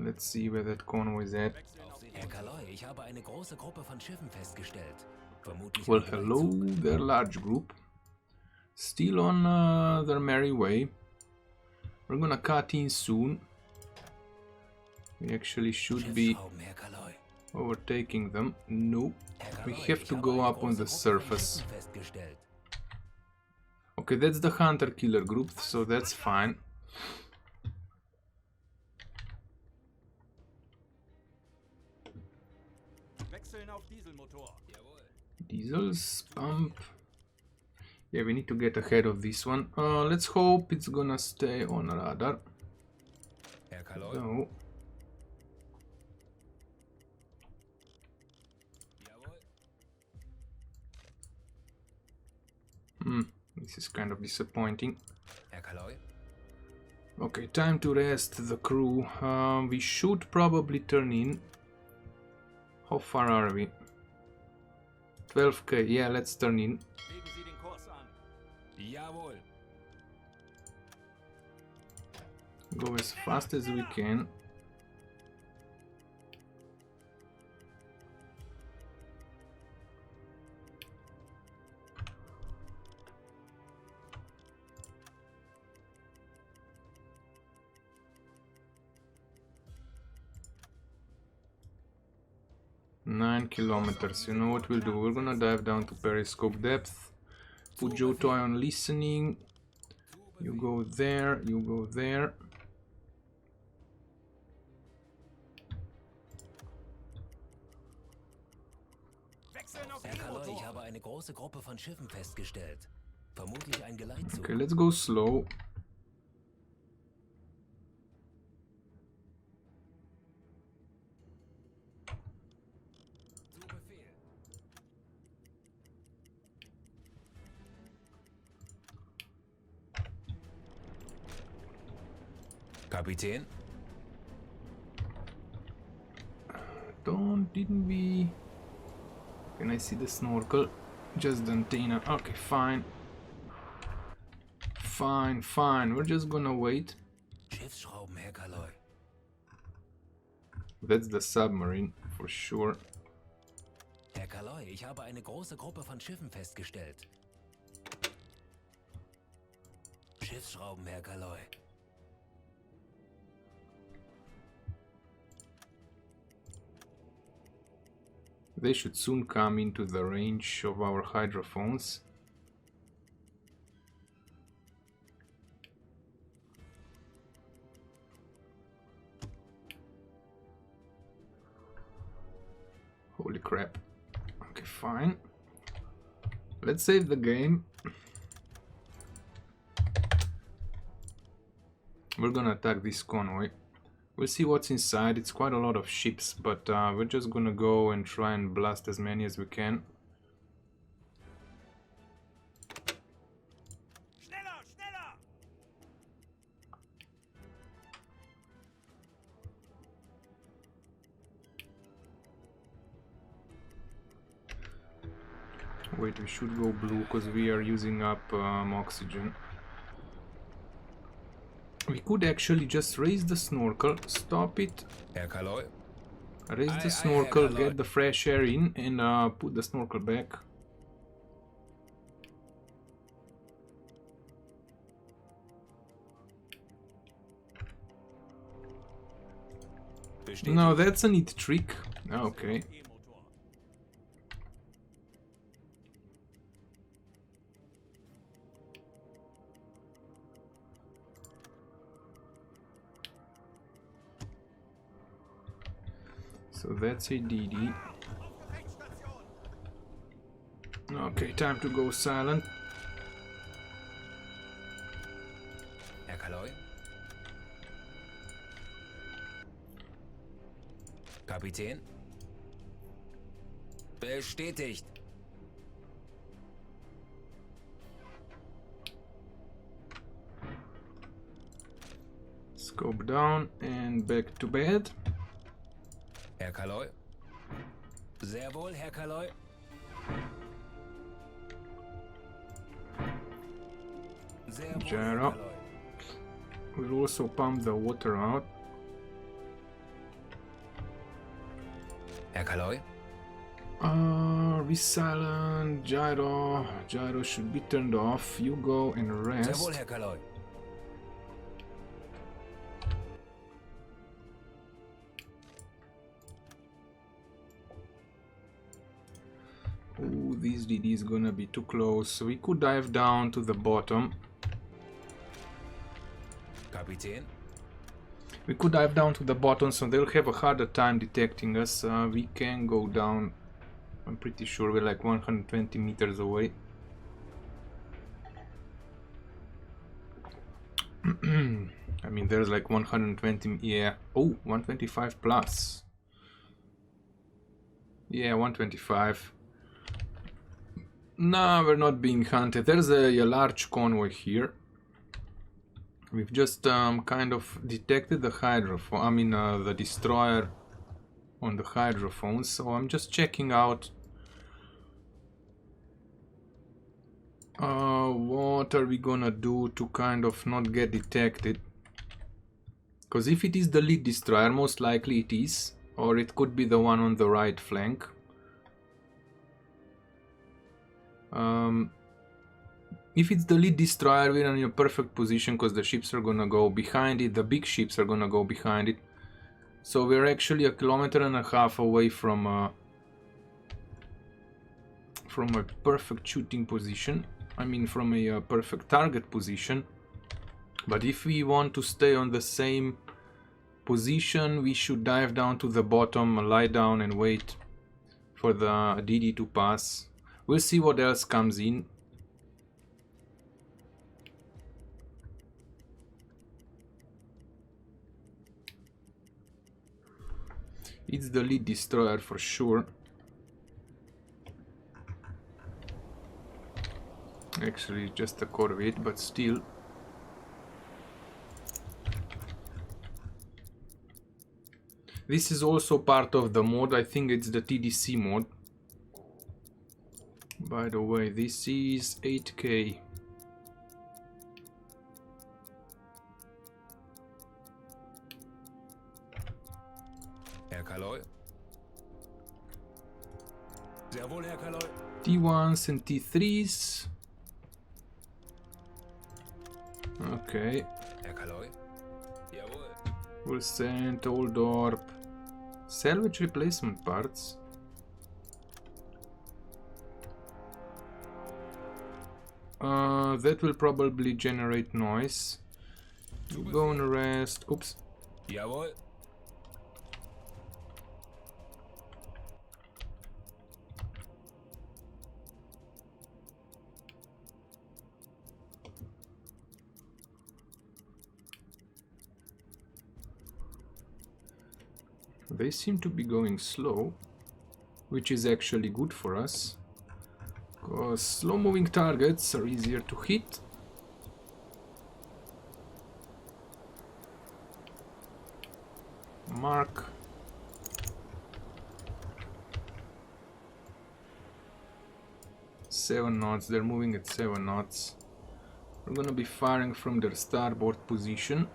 let's see where that convoy is at. Herr Kaloi, ich habe eine große Gruppe von Schiffen festgestellt. Vermutlich Well, ein hello Geleitzug. there, large group. Still on their merry way. We're gonna cut in soon. We actually should be Schiffsschrauben, Herr Kaloi. overtaking them. No, Herr we Kaloi, have ich to habe go eine up on große the Gruppe von surface. Schiffen festgestellt. Okay, that's the hunter-killer group, so that's fine. Wechseln auf Dieselmotor. Jawohl. Diesels pump. Yeah, we need to get ahead of this one. Let's hope it's gonna stay on radar. Herr Kaloi. No. Jawohl. This is kind of disappointing. Herr Kaloi. Okay, time to rest the crew. We should probably turn in. How far are we? 12k. Yeah, let's turn in. Legen Sie den Kurs an. Jawohl. Go as fast as we can. Nine kilometers. You know what we'll do? We're gonna dive down to periscope depth. Put Joe Toy on listening. You go there. You go there. Wechseln auf Herr Kaloi, ich Dieselmotor. habe eine große Gruppe von Schiffen festgestellt. Vermutlich ein Geleitzug. Okay, let's go slow. Zu Befehl. Kapitän. Didn't we? Can I see the snorkel? Just the antenna. Okay, fine. Fine. We're just gonna wait. Schiffsschrauben, Herr Kaloi. That's the submarine for sure. Herr Kaloi, ich habe eine große Gruppe von Schiffen festgestellt. Schiffsschrauben, Herr Kaloi. They should soon come into the range of our hydrophones. Holy crap. Okay, fine. Let's save the game. We're gonna attack this convoy. We'll see what's inside. It's quite a lot of ships, but we're just gonna go and try and blast as many as we can. Schneller, schneller! Wait, we should go blue because we are using up oxygen. We could actually just raise the snorkel, stop it, Herr Kaloi. raise Aye, the aye, snorkel, Herr Kaloi. get the fresh air in, and put the snorkel back. Bestätigt. No, that's a neat trick. Okay. E-Motor. So that's a DD. Okay, time to go silent. Herr Kaloi. Kapitän. Bestätigt. Scope down and back to bed. Herr Kaloi. Sehr wohl, Herr Kaloi. Sehr wohl, Herr Gyro. Kaloi. We'll also pump the water out. Herr Kaloy? Resilient, gyro should be turned off. You go and Sehr wohl, rest. Herr Kaloy. Oh, this DD is gonna be too close. So we could dive down to the bottom. Kapitän? We could dive down to the bottom, so they'll have a harder time detecting us. We can go down. I'm pretty sure we're like 120 meters away. I mean, there's like 120, yeah. Oh, 125 plus. Yeah, 125. No, we're not being hunted. There's a large convoy here. We've just kind of detected the hydrophone, I mean the destroyer on the hydrophone, so I'm just checking out what are we gonna do to kind of not get detected. Because if it is the lead destroyer, most likely it is, or it could be the one on the right flank. If it's the lead destroyer, we're in a perfect position because the ships are gonna go behind it, the big ships are gonna go behind it. So we're actually 1.5 kilometers away from a perfect shooting position. I mean, from a perfect target position. But if we want to stay on the same position, we should dive down to the bottom, lie down and wait for the DD to pass. We'll see what else comes in. It's the lead destroyer for sure. Actually, it's just a corvette, but still. This is also part of the mod. I think it's the TDC mod. By the way, this is 8K. Herr Kaloy? Sehr wohl, Herr Kaloy. T1s and T3s. Okay. Herr Kaloy? Jawohl. We'll send old orb. Salvage replacement parts. That will probably generate noise. You go and rest. Oops. Jawohl. They seem to be going slow, which is actually good for us, because slow-moving targets are easier to hit. Mark. Seven knots, they're moving at 7 knots. We're gonna be firing from their starboard position.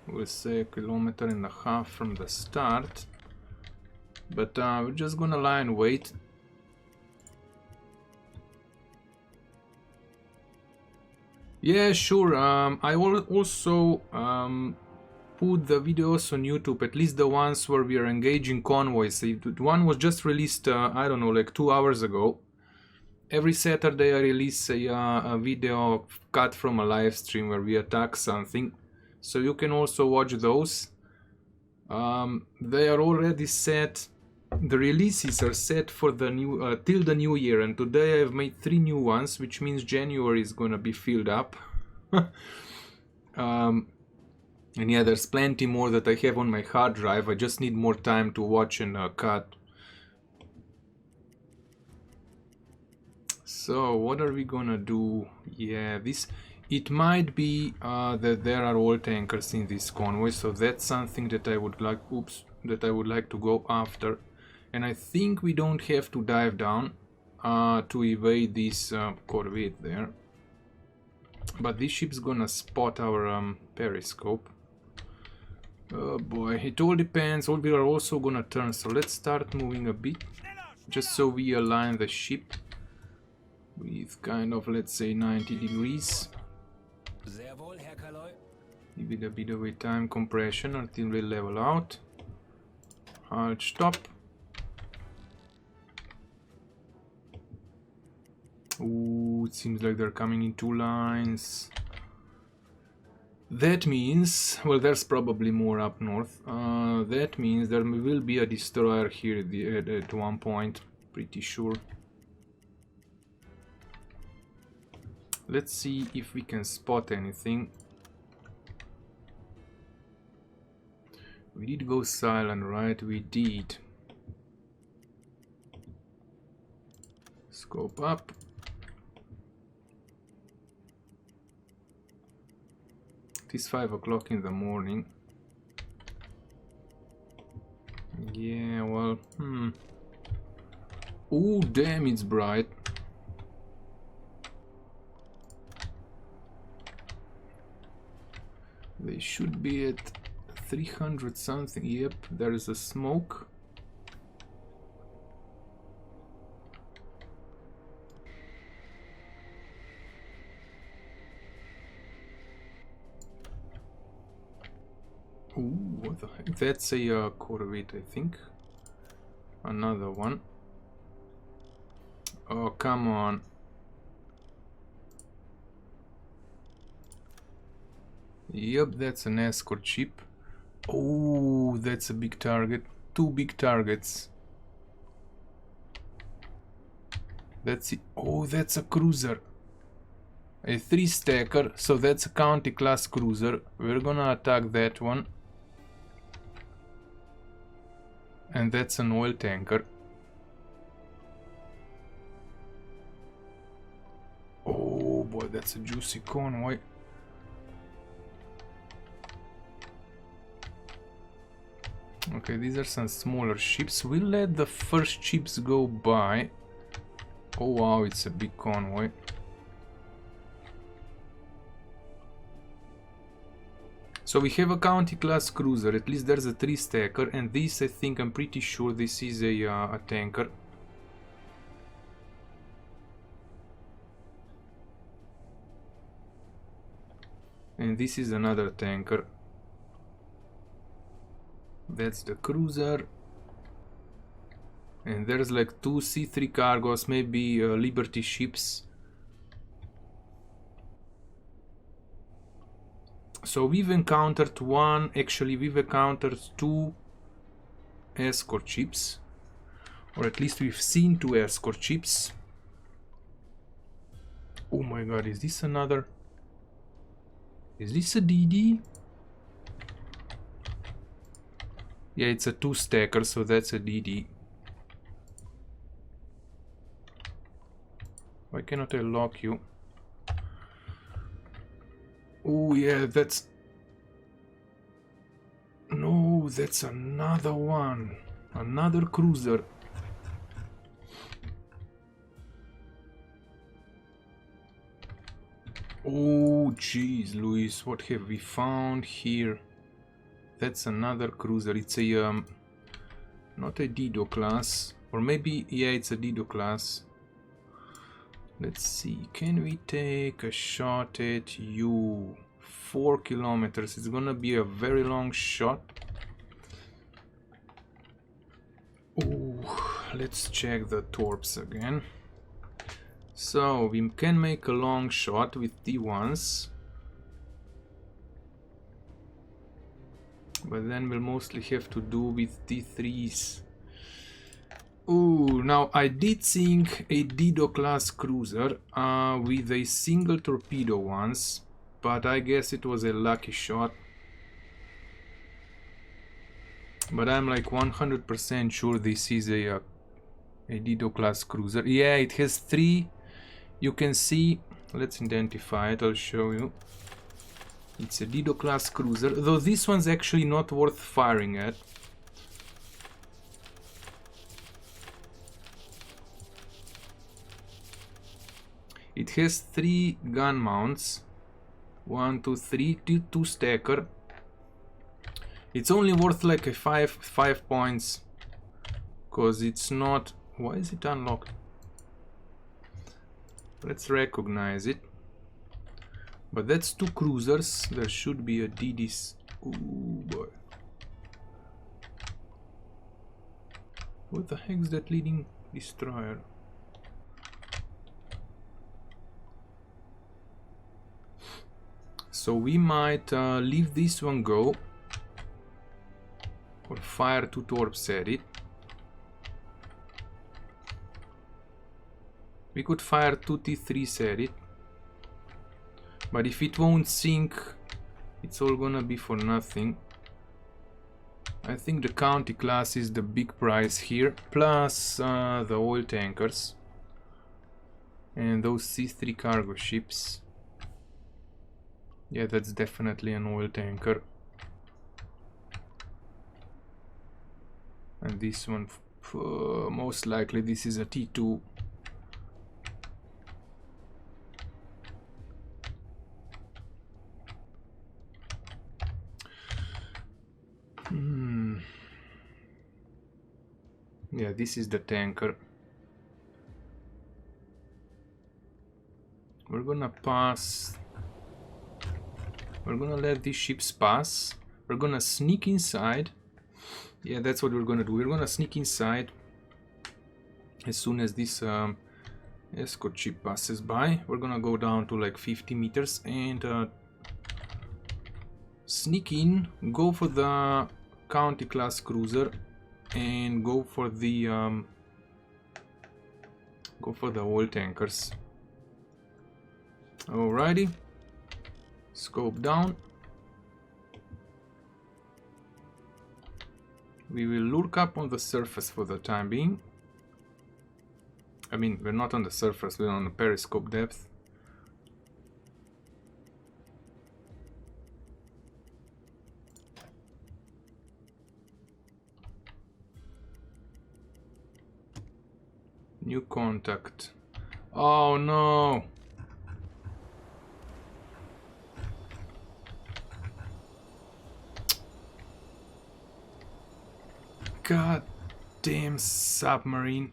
We'll say 1.5 kilometers from the start, but we're just gonna lie and wait. Yeah, sure. I will also put the videos on YouTube, at least the ones where we are engaging convoys. One was just released, I don't know, like 2 hours ago. Every Saturday I release a video cut from a live stream where we attack something. So you can also watch those. They are already set. The releases are set for the new till the new year, and today I've made 3 new ones, which means January is gonna be filled up. And yeah, there's plenty more that I have on my hard drive. I just need more time to watch and cut. So what are we gonna do? Yeah, this. It might be that there are all tankers in this convoy, so that's something that I would like. Oops, that I would like to go after. And I think we don't have to dive down to evade this corvette there. But this ship's gonna spot our periscope. Oh boy, it all depends. We are also gonna turn, so let's start moving a bit, just so we align the ship with kind of, let's say, 90 degrees. Sehr wohl, Herr Kaloy. Give it a bit of a time compression until we level out. Hard stop. Ooh, it seems like they're coming in 2 lines. That means, well, there's probably more up north. That means there will be a destroyer here at one point, pretty sure. Let's see if we can spot anything. We did go silent, right? We did. Scope up. It is 5 o'clock in the morning. Yeah, well, Oh, damn, it's bright. They should be at 300 something. Yep, there is a smoke. Ooh, what the heck? That's a Corvette, I think. Another one. Oh, come on. Yep, that's an escort ship. Oh, that's a big target. 2 big targets. That's it. Oh, that's a cruiser. A 3-stacker, so that's a county class cruiser. We're gonna attack that one. And that's an oil tanker. Oh boy, that's a juicy convoy. Okay, these are some smaller ships. We'll let the first ships go by. Oh wow, it's a big convoy. So we have a county class cruiser, at least there's a 3-stacker, and this, I think, I'm pretty sure this is a tanker. And this is another tanker. That's the cruiser. And there's like 2 C3 cargos, maybe Liberty ships. So we've encountered we've encountered 2 escort ships. Or at least we've seen 2 escort ships. Oh my god, is this another? Is this a DD? Yeah, it's a 2-stacker, so that's a DD. Why cannot I lock you? Oh yeah, that's... No, that's another one. Another cruiser. Oh jeez, Luis, what have we found here? That's another cruiser. It's a not a Dido class, or maybe, yeah, it's a Dido class. Let's see, can we take a shot at you? 4 kilometers. It's gonna be a very long shot. Oh, let's check the torps again. So we can make a long shot with T1s, but then we'll mostly have to do with T3s. Ooh, now I did sink a Dido class cruiser with a single torpedo once, but I guess it was a lucky shot. But I'm like 100% sure this is a Dido class cruiser. Yeah, it has 3. You can see, let's identify it, I'll show you. It's a Dido class cruiser, though this one's actually not worth firing at. It has 3 gun mounts. 1, 2, 3, 2 stacker. It's only worth like a 5 points, because it's not. Why is it unlocked? Let's recognize it. But that's 2 cruisers. There should be a DD's. Ooh boy. What the heck is that leading destroyer? So we might leave this one go. Or fire 2 torps at it. We could fire 2 T3s at it. But if it won't sink, it's all gonna be for nothing. I think the county class is the big prize here, plus the oil tankers and those C3 cargo ships. Yeah, that's definitely an oil tanker. And this one, most likely this is a T2. Yeah, this is the tanker. We're gonna pass. We're gonna let these ships pass. We're gonna sneak inside. Yeah, that's what we're gonna do. We're gonna sneak inside as soon as this escort ship passes by. We're gonna go down to like 50 meters and sneak in, go for the county class cruiser, and go for the oil tankers. Alrighty, scope down. We will look up on the surface for the time being. I mean, we're not on the surface, we're on the periscope depth. New contact. Oh no! God damn submarine.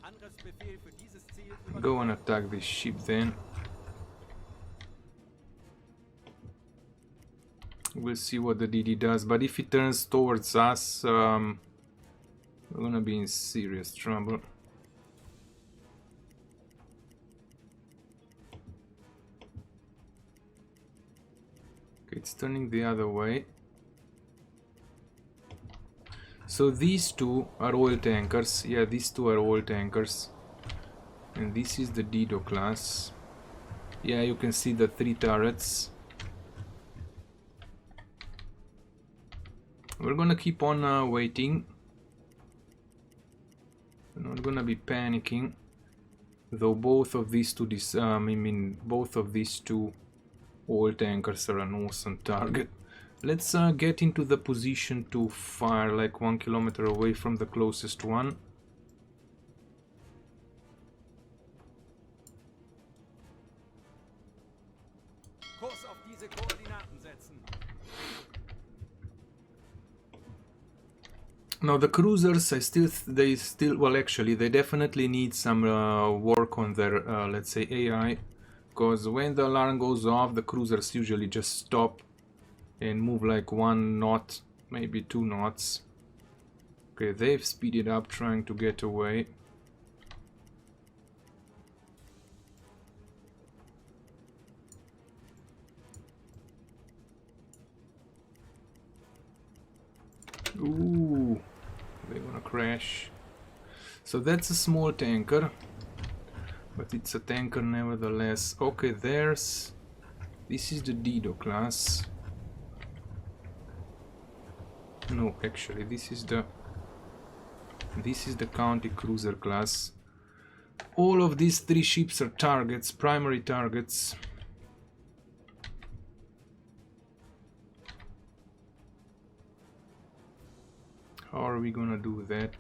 Angriffsbefehl für dieses Ziel Go and attack this ship then. We'll see what the DD does, but if it turns towards us, we're gonna be in serious trouble. Okay, it's turning the other way. So these two are oil tankers. Yeah, these two are oil tankers. And this is the Dido class. Yeah, you can see the 3 turrets. We're gonna keep on waiting. We're not gonna be panicking. Though both of these two, both of these two oil tankers are an awesome target. Let's get into the position to fire like 1 kilometer away from the closest one. Kurs auf diese Koordinaten setzen. Now the cruisers, well, actually, they definitely need some work on their, let's say, AI, because when the alarm goes off, the cruisers usually just stop and move like 1 knot, maybe 2 knots. Okay, they've speeded up trying to get away. Ooh, they're gonna crash. So that's a small tanker, but it's a tanker nevertheless. Okay, this is the Dido class. No, actually, this is the county cruiser class. All of these 3 ships are targets, primary targets. How are we gonna do that?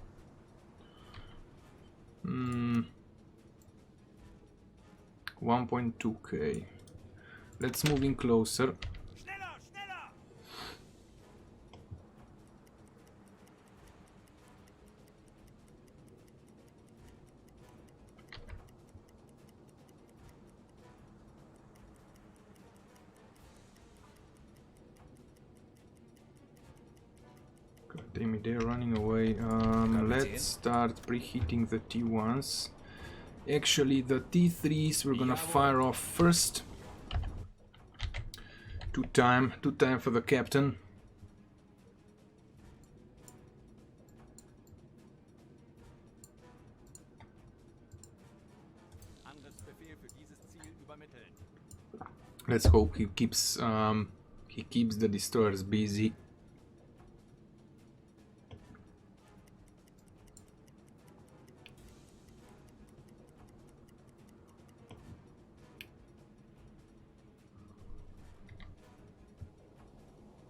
1.2k. Let's move in closer. Schneller, schneller! God damn it, they're running away. Let's start preheating the T1s. Actually, the T3s we're gonna fire off first. Two time for the captain. Angriffsbefehl für dieses Ziel übermitteln. Let's hope he keeps the destroyers busy.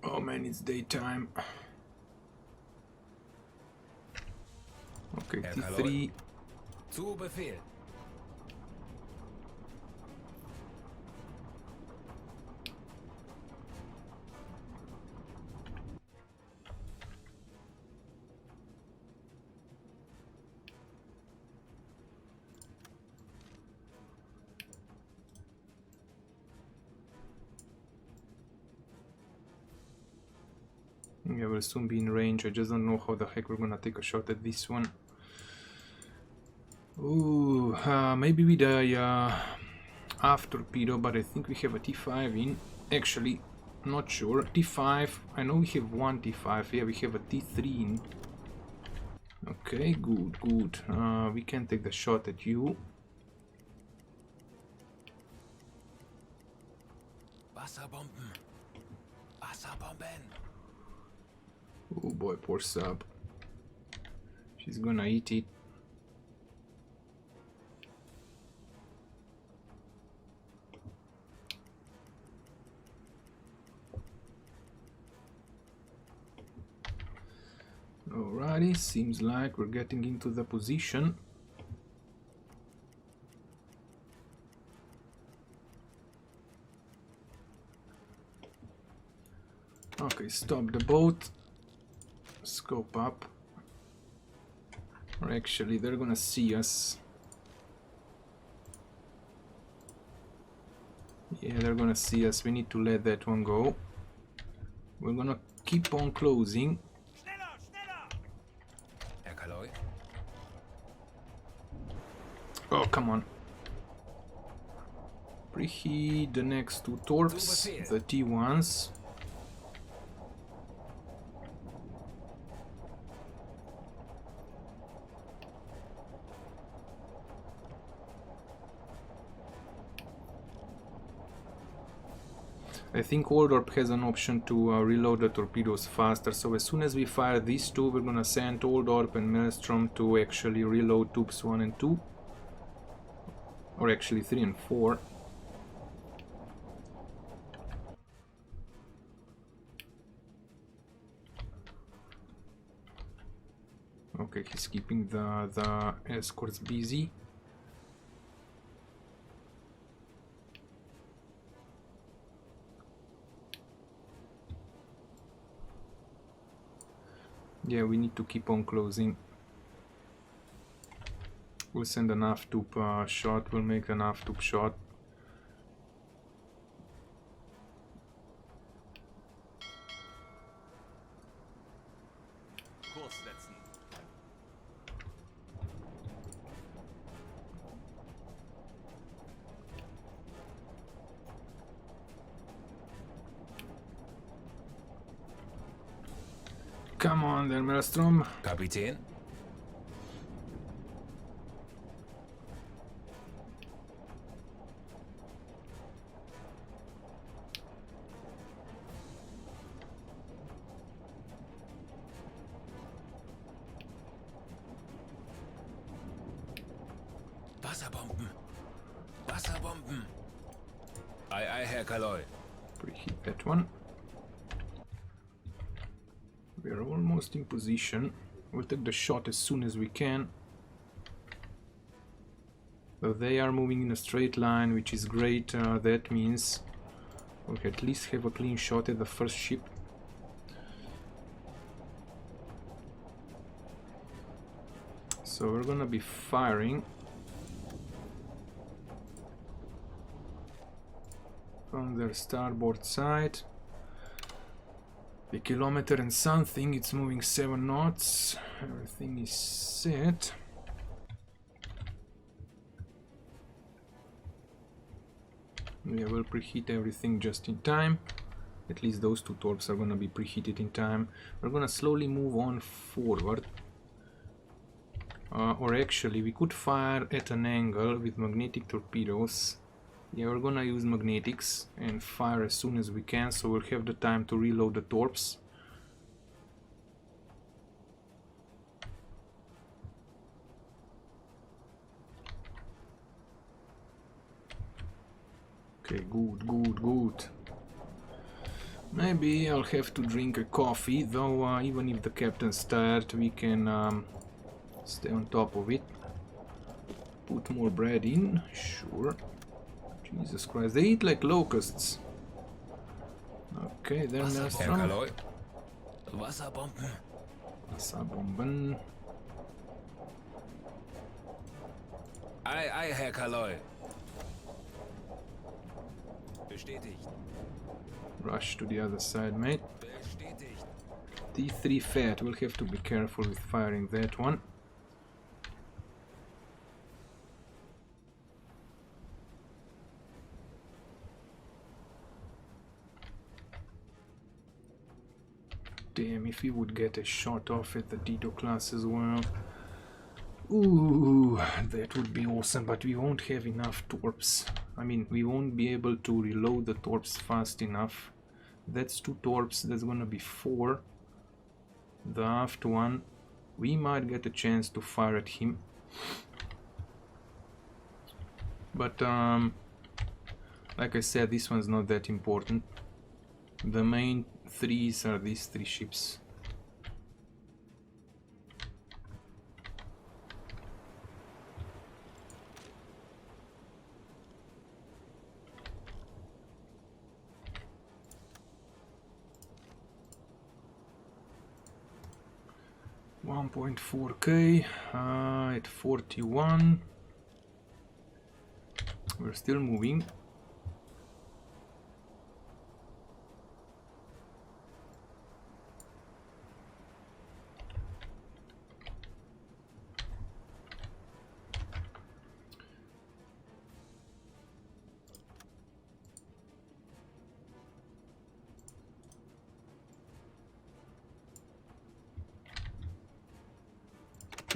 Oh man, it's daytime. Okay, T3. Zu Befehl. Yeah, we'll soon be in range. I just don't know how the heck we're gonna take a shot at this one. Ooh, maybe with a half torpedo, but I think we have a T5 in. Actually, not sure. T5, I know we have one T5. Yeah, we have a T3 in. Okay, good, good. We can take the shot at you. Wasserbomben. Wasserbomben. Oh boy, poor sub. She's gonna eat it. Alrighty, seems like we're getting into the position. Okay, stop the boat. Scope up. Or actually, they're gonna see us. Yeah, they're gonna see us. We need to let that one go. We're gonna keep on closing. Schneller, schneller! Herr Kaloi. Oh, come on. Preheat the next two torps, the T1s. I think Oldorp has an option to reload the torpedoes faster, so as soon as we fire these two, we're gonna send Oldorp and Maelstrom to actually reload tubes 1 and 2. Or actually 3 and 4. Okay, he's keeping the escorts busy. Yeah, we need to keep on closing. We'll send an aft-tube shot, we'll make an aft-tube shot. Kurs setzen. Come on there, Maelstrom. Kapitän. Wasserbomben. Wasserbomben. Ei, ei, Herr Kaloi. Preheat that one. We are almost in position. We'll take the shot as soon as we can. So they are moving in a straight line, which is great. That means we'll at least have a clean shot at the first ship. So we're gonna be firing from their starboard side. A kilometer and something, it's moving 7 knots. Everything is set. Yeah, we'll preheat everything just in time. At least those 2 torps are gonna be preheated in time. We're gonna slowly move on forward. Or actually, we could fire at an angle with magnetic torpedoes. Yeah, we're gonna use magnetics and fire as soon as we can, so we'll have the time to reload the torps. Okay, good. Maybe I'll have to drink a coffee, though even if the captain's tired, we can stay on top of it. Put more bread in, sure. Jesus Christ, they eat like locusts. Okay, then there's some Wasserbomben. Wasserbomben. Ei, Herr Kaloy. Bestätigt. Rush to the other side, mate. Bestätigt. T3 fat, we'll have to be careful with firing that one. Damn, if we would get a shot off at the Tito class as well. Ooh, that would be awesome, but we won't have enough torps. I mean, we won't be able to reload the torps fast enough. That's 2 torps, that's gonna be 4. The aft one, we might get a chance to fire at him. But, like I said, this one's not that important. The main 3s are these 3 ships. $1.4K at 41. We're still moving.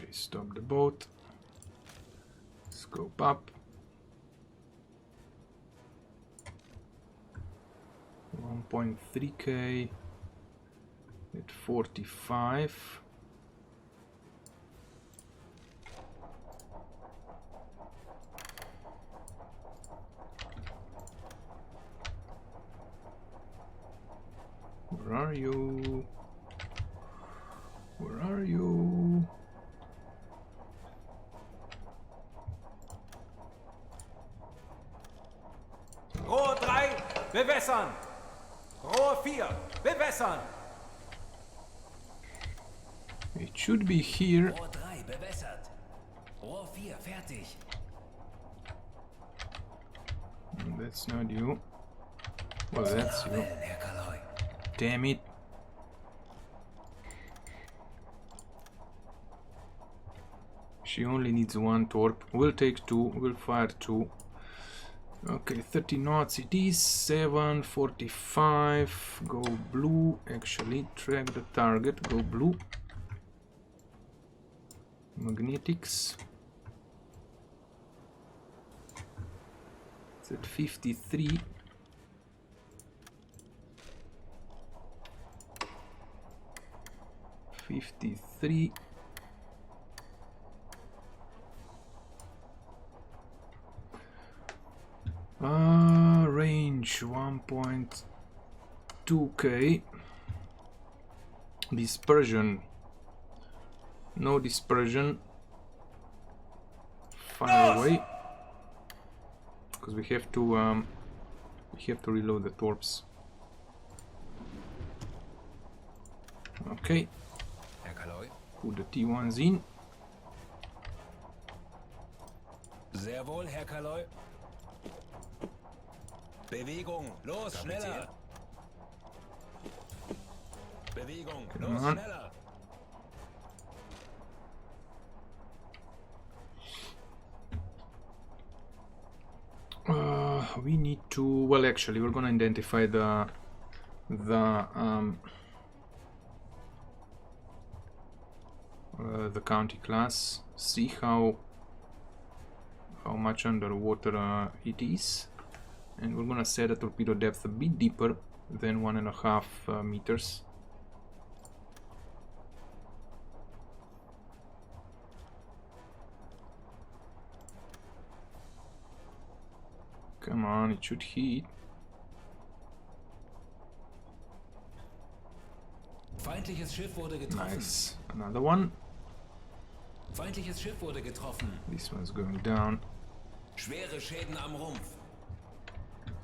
Stop the boat. Scope up. 1.3K at 45. Where are you? Where are you? Rohr 3, bewässern! Rohr 4, bewässern! It should be here. Rohr 3 bewässert. Rohr 4 fertig. That's not you. Well, that's you. Herr Kaloy. Damn it. She only needs 1 torp. We'll take 2. We'll fire 2. Okay, 30 knots it is. 7:45. Go blue. Actually, track the target. Go blue. Magnetics. It's at 53. Range 1.2K. Dispersion. No dispersion. Fire away. because we have to reload the torps. Okay, Herr Kaloi. put the T1s in. Sehr wohl, Herr Kaloi. Bewegung, los, schneller! Bewegung, los, on. schneller! We need to, well, actually we're gonna identify the county class, see how much underwater it is, and we're gonna set a torpedo depth a bit deeper than 1.5 meters. Come on, it should hit. Feindliches Schiff wurde getroffen. Nice. Another one. Feindliches Schiff wurde getroffen. This one's going down. Schwere Schäden am Rumpf.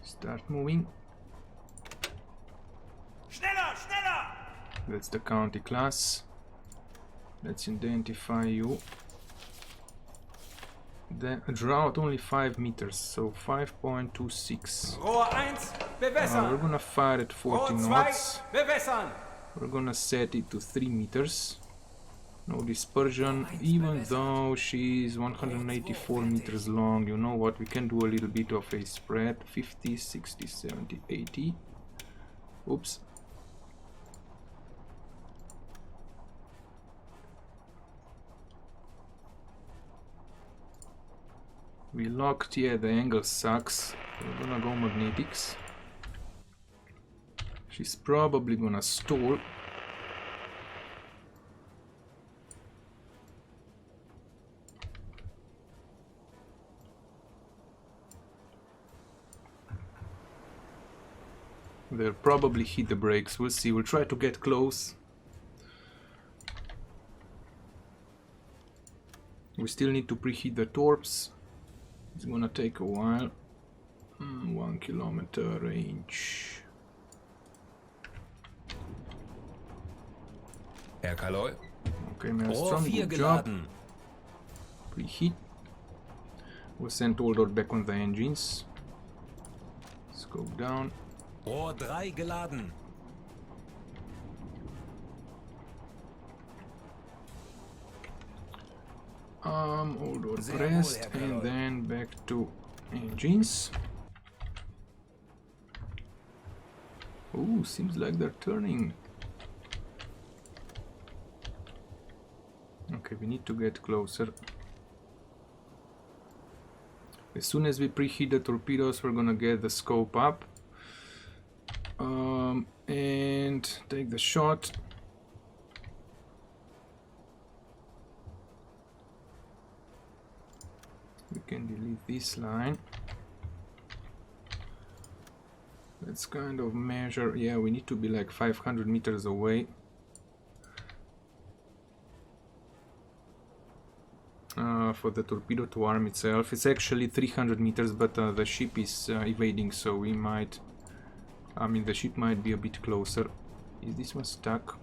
Start moving. Schneller, schneller! That's the county class. Let's identify you. The drought only 5 meters, so 5.26. Rohr 1, We're bewässern! gonna fire at 40 Rohr 2, knots. bewässern! We're gonna set it to 3 meters. No dispersion, even though she's 184 meters long. You know what, we can do a little bit of a spread. 50, 60, 70, 80. Oops. We locked, yeah, the angle sucks. We're gonna go magnetics. She's probably gonna stall. They'll probably hit the brakes. We'll see. We'll try to get close. We still need to preheat the torps. It's gonna take a while. 1 kilometer range. Herr Kaloi. Okay, Rohr Maelstrom, 4 good job. geladen. Preheat. We'll send Oldor back on the engines. Scope down. Rohr 3 geladen. Oldor Sehr pressed, wohl, Herr and Kaloi. then back to engines. Oh, seems like they're turning. Okay, we need to get closer. As soon as we preheat the torpedoes, we're gonna get the scope up. And take the shot. We can delete this line. Let's kind of measure. Yeah, we need to be like 500 meters away. For the torpedo to arm itself. It's actually 300 meters, but the ship is evading, so we might... I mean, the ship might be a bit closer. Is this one stuck?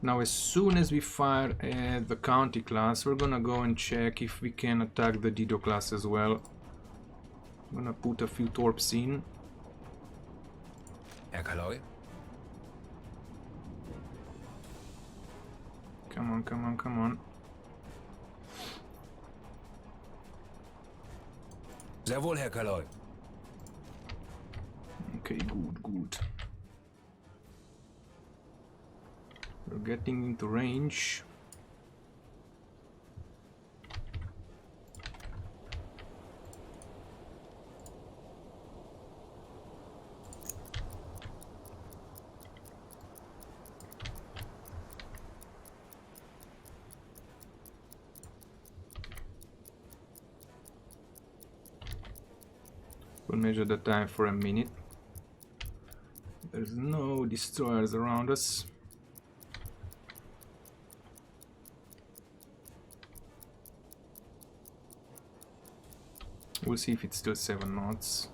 Now, as soon as we fire at the county class, we're gonna go and check if we can attack the Dido class as well. I'm gonna put a few torps in. Herr Kaloi. Come on, come on, come on. Sehr wohl, Herr Kaloi. Okay, good, good. We're getting into range. We'll measure the time for a minute. There's no destroyers around us. We'll see if it's still 7 knots.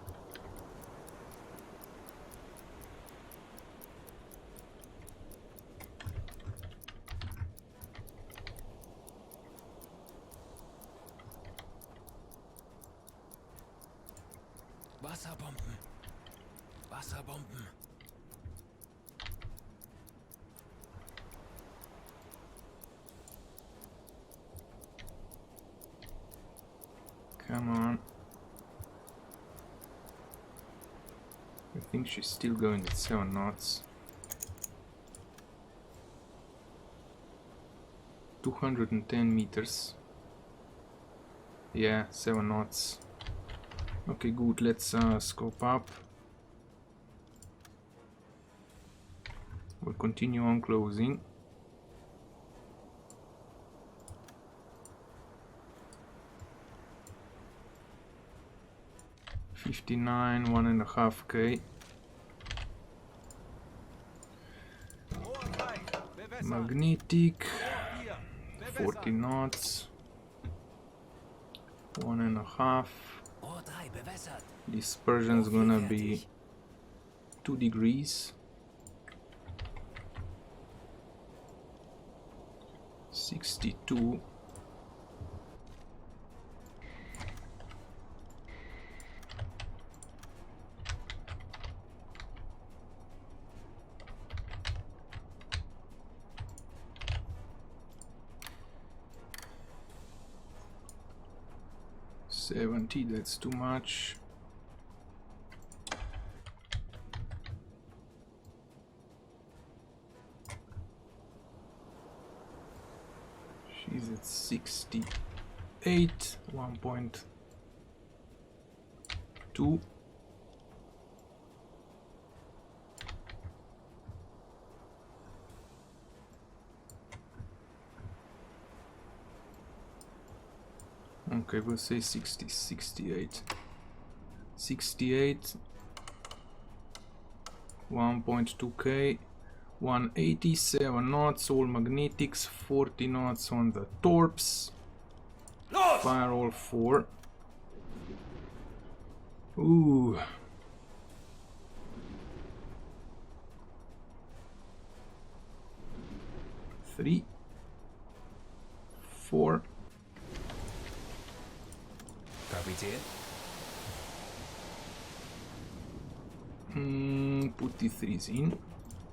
Wasserbomben. Wasserbomben. Come on. I think she's still going at 7 knots. 210 meters. Yeah, 7 knots. Okay, good. Let's scope up. We'll continue on closing. $59, 1.5K. Magnetic, 40 knots. 1.5. Dispersion's gonna be 2 degrees. 62. $70, that's too much. She's at 68, 1.2. Okay, we'll say 60, 68. 68, 1.2K, 187 knots, all magnetics, 40 knots on the torps. Fire all 4. Ooh. Three, 4. Kapitän? Put the 3s in.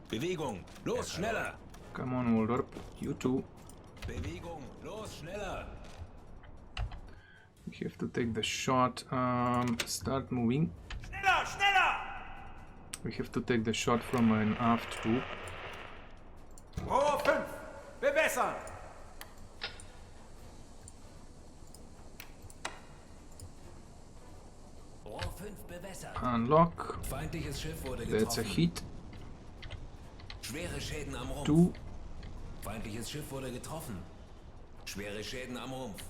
Bewegung! Los, schneller! Come on, Waldorp. You too. Bewegung! Los, schneller! We have to take the shot. Start moving. Schneller, schneller! We have to take the shot from an aft too. Rohr 5, bewässern! Rohr 5 bewässert. Unlock. Feindliches Schiff wurde That's a getroffen. hit. Schwere Schäden am Rumpf. 2. Feindliches Schiff wurde getroffen. Schwere Schäden am Rumpf.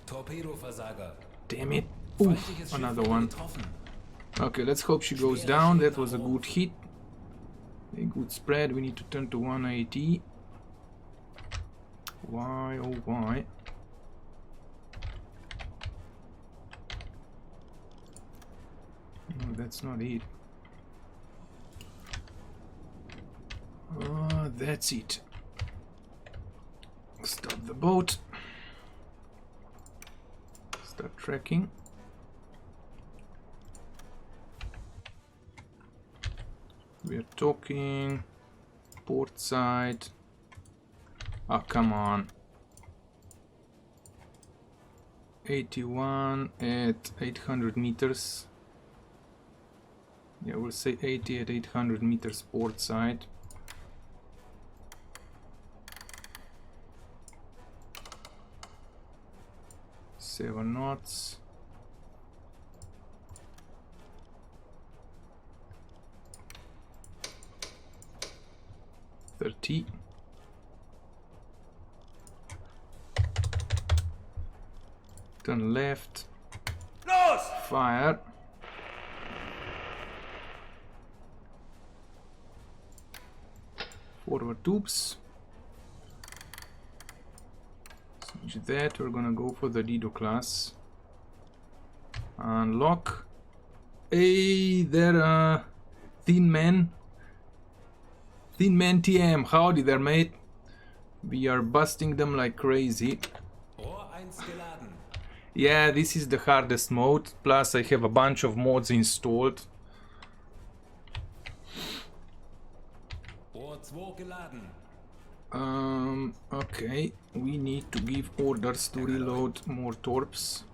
Torpedoversager. Damn it. Feindliches Oof, Schiff another wurde one. getroffen. Okay, let's hope she goes down. That was a good hit. A good spread. We need to turn to 180. Why, oh why? No, that's not it. That's it. Stop the boat. Start tracking. We are talking port side. Ah, come on. 81 at 800 meters. Yeah, we'll say 80 at 800 meters port side. Seven knots. $30. Turn left. Los! Fire. Forward tubes. Switch that. We're gonna go for the Lido class. Unlock. Hey there, Thin Man. Thin Man TM, howdy there, mate. We are busting them like crazy. Rohr 1 geladen. Yeah, this is the hardest mode. Plus, I have a bunch of mods installed. Rohr 2 geladen. Okay, we need to give orders to reload more torps.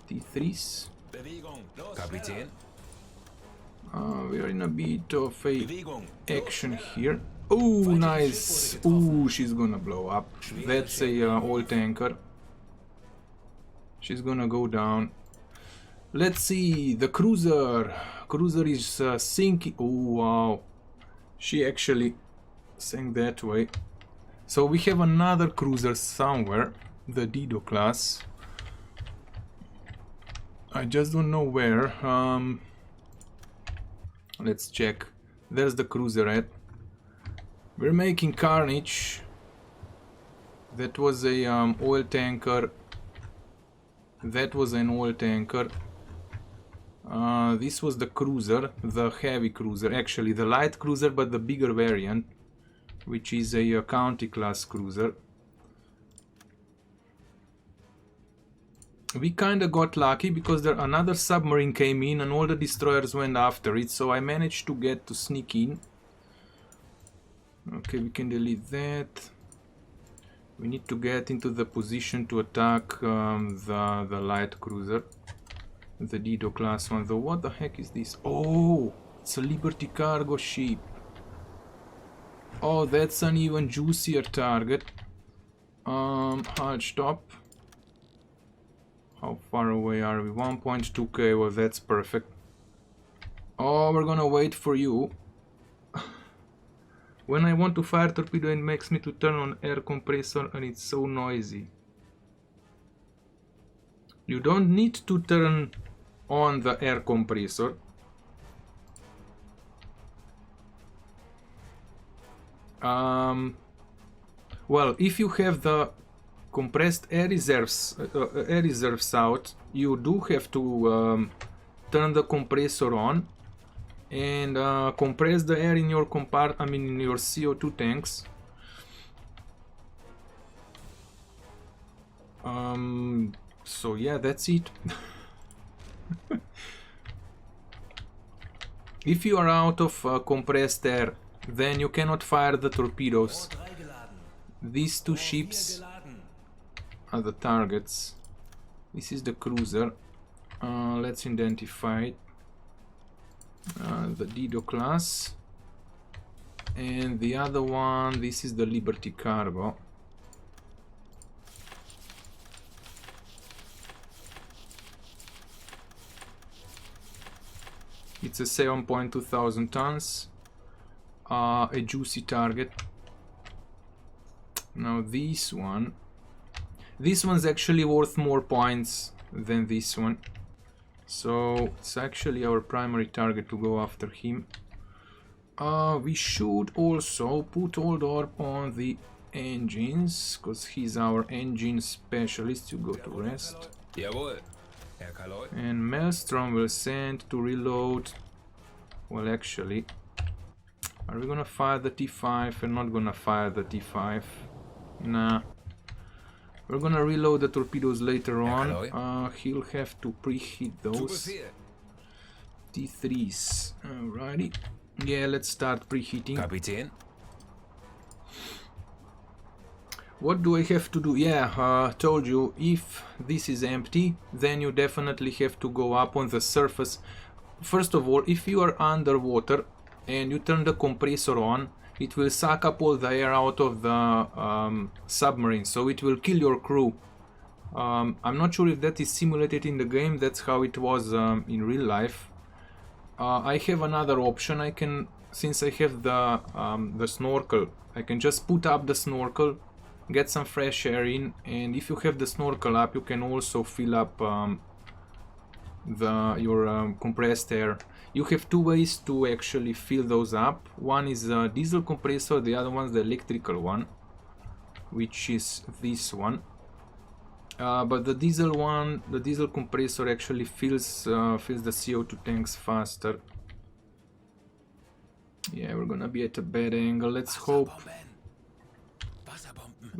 T3s. Bewegung. Los, Kapitän. We are in a bit of a Bewegung. action here. Oh, nice. Oh, she's gonna blow up. That's a oil tanker. She's gonna go down. Let's see, the cruiser. Cruiser is sinking. Oh, wow. She actually sank that way. So we have another cruiser somewhere, the Dido class. I just don't know where. Let's check. There's the cruiser at. We're making carnage. That was a oil tanker. That was an oil tanker. This was the cruiser, the heavy cruiser. Actually, the light cruiser, but the bigger variant, which is a county class cruiser. We kinda got lucky because there another submarine came in and all the destroyers went after it, so I managed to get to sneak in. Okay, we can delete that. We need to get into the position to attack the light cruiser, the Dido class one. Though, what the heck is this? Oh, it's a Liberty cargo ship. Oh, that's an even juicier target. Hard stop. How far away are we? 1.2k. Well, that's perfect. Oh, we're gonna wait for you. When I want to fire torpedo, it makes me to turn on air compressor and it's so noisy. You don't need to turn on the air compressor. Well, if you have the compressed air reserves out, you do have to turn the compressor on and compress the air in your in your CO2 tanks. So yeah, that's it. If you are out of compressed air, then you cannot fire the torpedoes. These two ships are the targets. This is the cruiser. Let's identify it. The Dido class. And the other one, this is the Liberty cargo. It's a 7.2 thousand tons. A juicy target. Now this one's actually worth more points than this one, so it's actually our primary target to go after him. We should also put Oldorp on the engines, because he's our engine specialist. You go to rest. Jawohl. Herr Kaloy. And Maelstrom will send to reload. Well, actually, are we gonna fire the T5? We're not gonna fire the T5. Nah. We're gonna reload the torpedoes later on. He'll have to preheat those. T3s. Alrighty. Yeah, let's start preheating. Kapitän. What do I have to do? Yeah, told you, if this is empty, then you definitely have to go up on the surface. First of all, if you are underwater and you turn the compressor on, it will suck up all the air out of the submarine, so it will kill your crew. I'm not sure if that is simulated in the game. That's how it was in real life. I have another option. I can, since I have the snorkel, I can just put up the snorkel, get some fresh air in, and if you have the snorkel up, you can also fill up your compressed air. You have two ways to actually fill those up. One is a diesel compressor, the other one is the electrical one, which is this one. But the diesel one, the diesel compressor actually fills the CO2 tanks faster. Yeah, we're gonna be at a bad angle. Let's hope.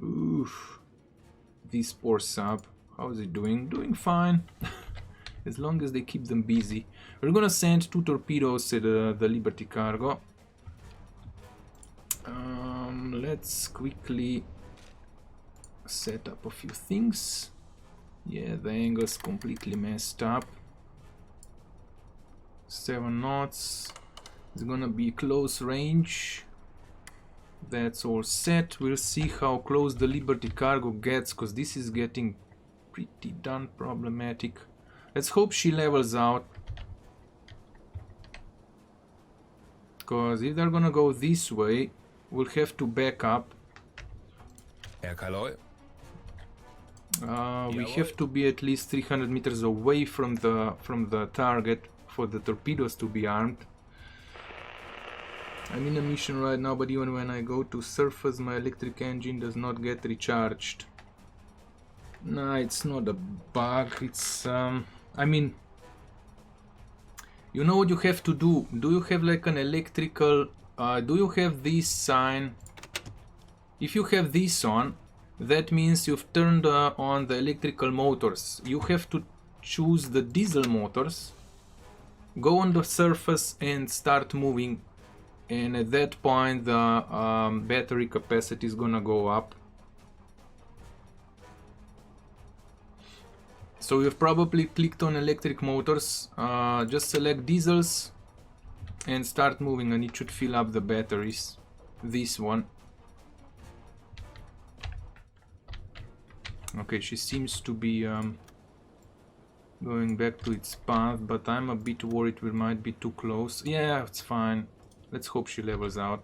Oof. This poor sub. How is it doing? Doing fine. As long as they keep them busy. We're gonna send 2 torpedoes at the Liberty cargo. Let's quickly set up a few things. Yeah, the angle's completely messed up. 7 knots. It's gonna be close range. That's all set. We'll see how close the Liberty cargo gets, because this is getting pretty darn problematic. Let's hope she levels out. Because if they're gonna go this way, we'll have to back up. Herr Kaloy. We have to be at least 300 meters away from the target for the torpedoes to be armed. I'm in a mission right now, but even when I go to surface, my electric engine does not get recharged. Nah, it's not a bug. It's I mean, you know what you have to do? Do you have like an electrical? Do you have this sign? If you have this on, that means you've turned on the electrical motors. You have to choose the diesel motors, go on the surface and start moving, and at that point the battery capacity is gonna go up. So you've probably clicked on electric motors. Just select diesels and start moving, and it should fill up the batteries. This one. Okay, she seems to be going back to its path, but I'm a bit worried we might be too close. Yeah, it's fine. Let's hope she levels out.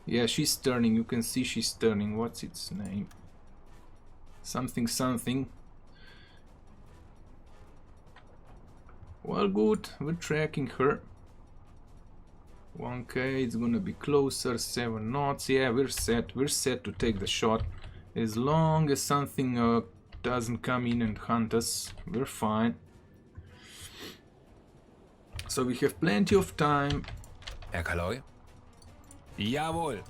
Yeah, she's turning. You can see she's turning. What's its name? Something something. Well, good. We're tracking her. 1K, it's gonna be closer. 7 knots. Yeah, we're set. We're set to take the shot. As long as something doesn't come in and hunt us, we're fine. So we have plenty of time. Herr Kaloy. Jawohl.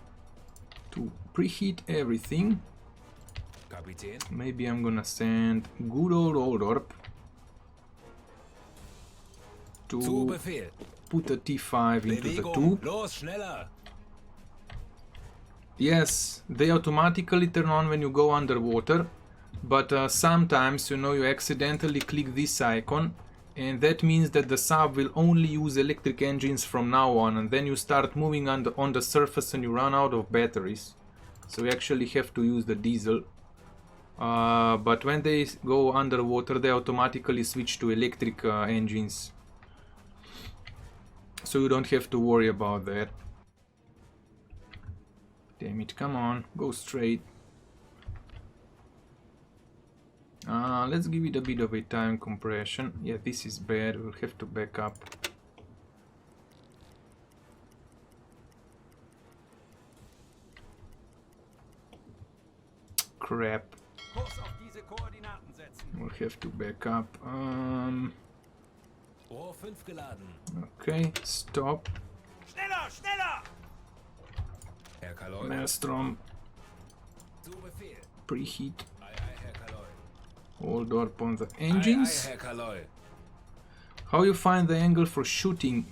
To preheat everything. Kapitän. Maybe I'm gonna send good old Oldorp Zu to Befehl. put a T5 into the Bewegung. tube. Los, schneller. Yes, they automatically turn on when you go underwater, but sometimes, you know, you accidentally click this icon, and that means that the sub will only use electric engines from now on, and then you start moving on the surface and you run out of batteries. So you actually have to use the diesel. But when they go underwater, they automatically switch to electric engines. So you don't have to worry about that. Damn it, come on, go straight. Let's give it a bit of a time compression. Yeah, this is bad, we'll have to back up. Crap. Kurs auf diese Koordinaten setzen. We'll have to back up. Rohr 5 geladen. Okay, stop. Schneller, schneller! Herr Kaloy. Maelstrom, Zu Befehl. preheat. Ei, ei, Herr Kaloy. Hold up on the Ei, ei, engines. Herr Kaloy. How you find the angle for shooting?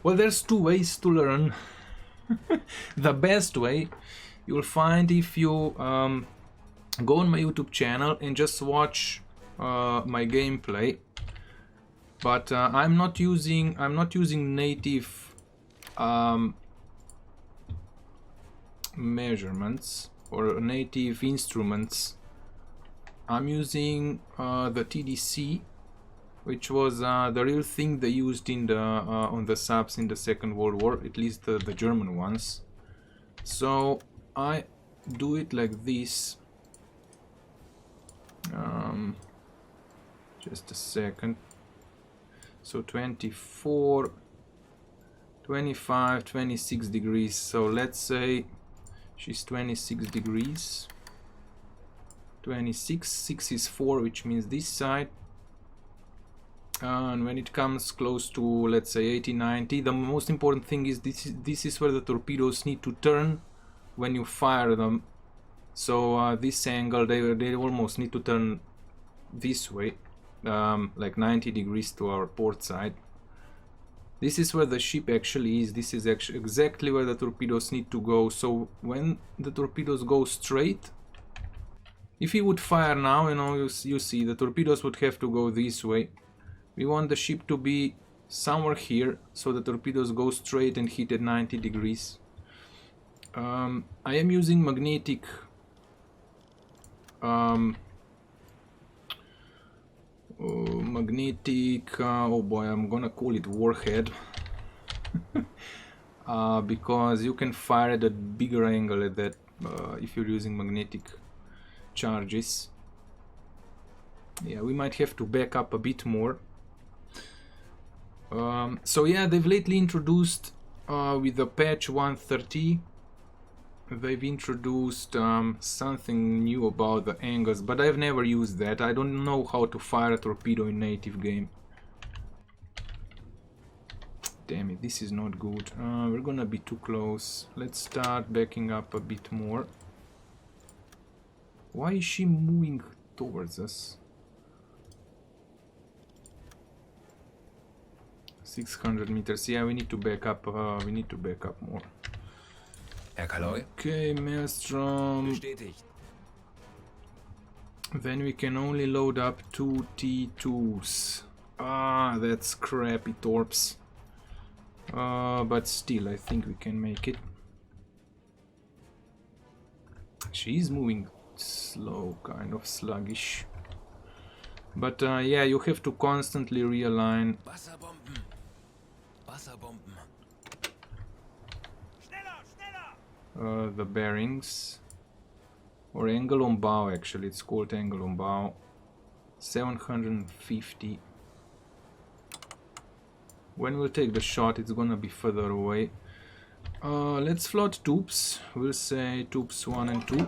Well, there's 2 ways to learn. The best way you'll find if you go on my YouTube channel and just watch my gameplay. But I'm not using native measurements or native instruments. I'm using the TDC, which was the real thing they used in the on the subs in the Second World War, at least the German ones. So I do it like this. Just a second. So 24, 25, 26 degrees. So let's say she's 26 degrees. 26, 6 is 4, which means this side. And when it comes close to, let's say, 80, 90, the most important thing is this is where the torpedoes need to turn when you fire them. So this angle, they almost need to turn this way, like 90 degrees to our port side. This is where the ship actually is. This is actually exactly where the torpedoes need to go. So when the torpedoes go straight, if he would fire now, you know, you see the torpedoes would have to go this way. We want the ship to be somewhere here, so the torpedoes go straight and hit at 90 degrees. I am using magnetic oh boy, I'm gonna call it warhead. Because you can fire at a bigger angle at that if you're using magnetic charges. Yeah, we might have to back up a bit more. So yeah, they've lately introduced with the patch 130, they've introduced something new about the angles, but I've never used that. I don't know how to fire a torpedo in native game. Damn it, this is not good. We're gonna be too close. Let's start backing up a bit more. Why is she moving towards us? 600 meters. Yeah, we need to back up. We need to back up more. Herr Kaloy? Okay, Maelstrom. Bestätigt. Then we can only load up 2 T2s. Ah, that's crappy torps. But still, I think we can make it. She's moving slow, kind of sluggish. But yeah, you have to constantly realign. Wasserbomben. Wasserbomben. Schneller, schneller! The bearings. Or angle on bow, actually. It's called angle on bow. 750. When we'll take the shot, it's gonna be further away. Let's float tubes. We'll say tubes 1 and 2.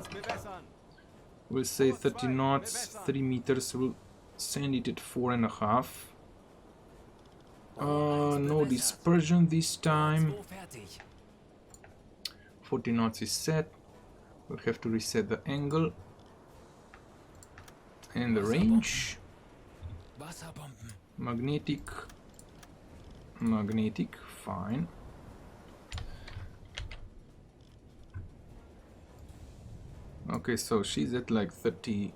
We'll say 30 knots, 3 meters. We'll send it at 4.5. No dispersion this time. 40 knots is set. We'll have to reset the angle and the range. Magnetic. Magnetic, fine. Okay, so she's at like 30,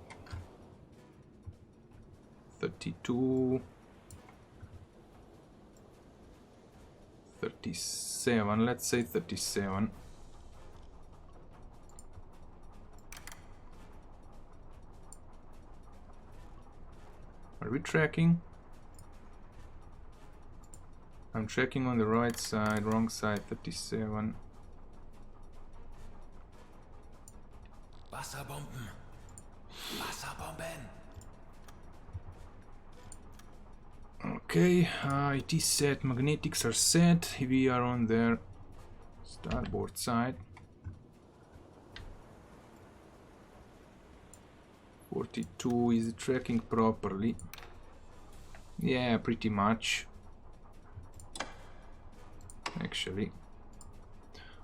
32, 37, let's say 37. Are we tracking? I'm tracking on the right side, wrong side, 37. Wasserbomben. Wasserbomben. Okay, it is set, magnetics are set, we are on their starboard side. 42, is it tracking properly? Yeah, pretty much. Actually,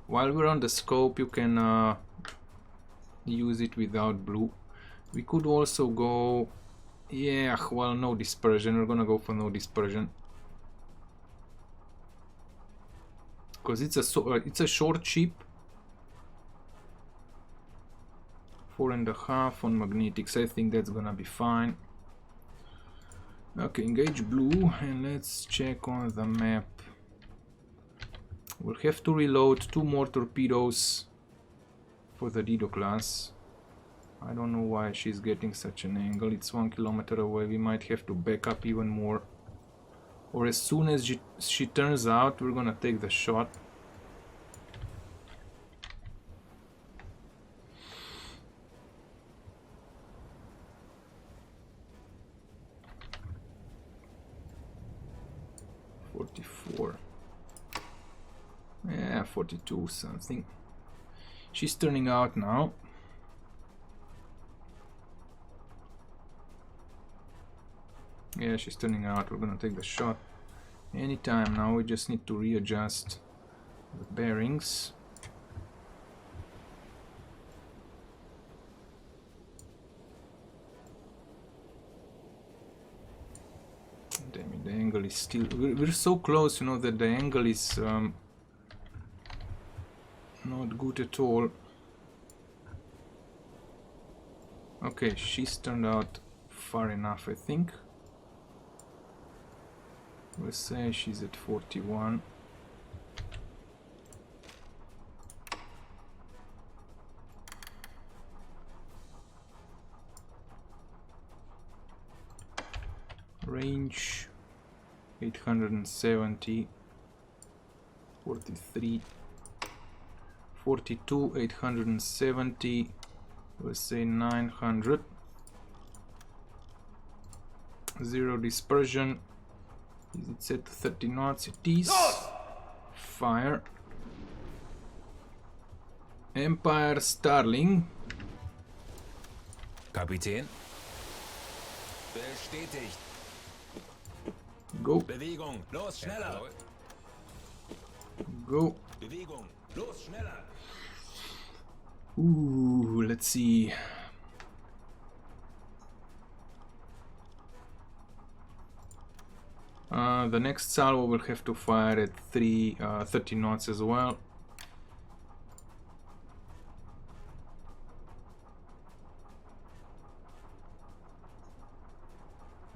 while we're on the scope, you can use it without blue. We could also go, yeah, well, no dispersion. We're gonna go for no dispersion because it's a short ship. 4.5 on magnetics. I think that's gonna be fine. Okay, engage blue, and let's check on the map. We'll have to reload 2 more torpedoes for the Dido class. I don't know why she's getting such an angle. It's 1 kilometer away. We might have to back up even more. Or as soon as she turns out, we're gonna take the shot. Yeah, 42 something. She's turning out now. Yeah, she's turning out. We're gonna take the shot anytime now. We just need to readjust the bearings. Damn it, the angle is still... We're so close, you know, that the angle is not good at all. Okay, she's turned out far enough, I think. We'll say she's at 41. Range 870, 43, 42, 870, we'll say 900. Zero dispersion. Is it set to 30 knots? It is. Fire. Empire Starling. Kapitän. Bestätigt. Go. Bewegung. Los, schneller. Go. Bewegung. Los, schneller. Ooh, let's see. The next salvo will have to fire at 30 knots as well.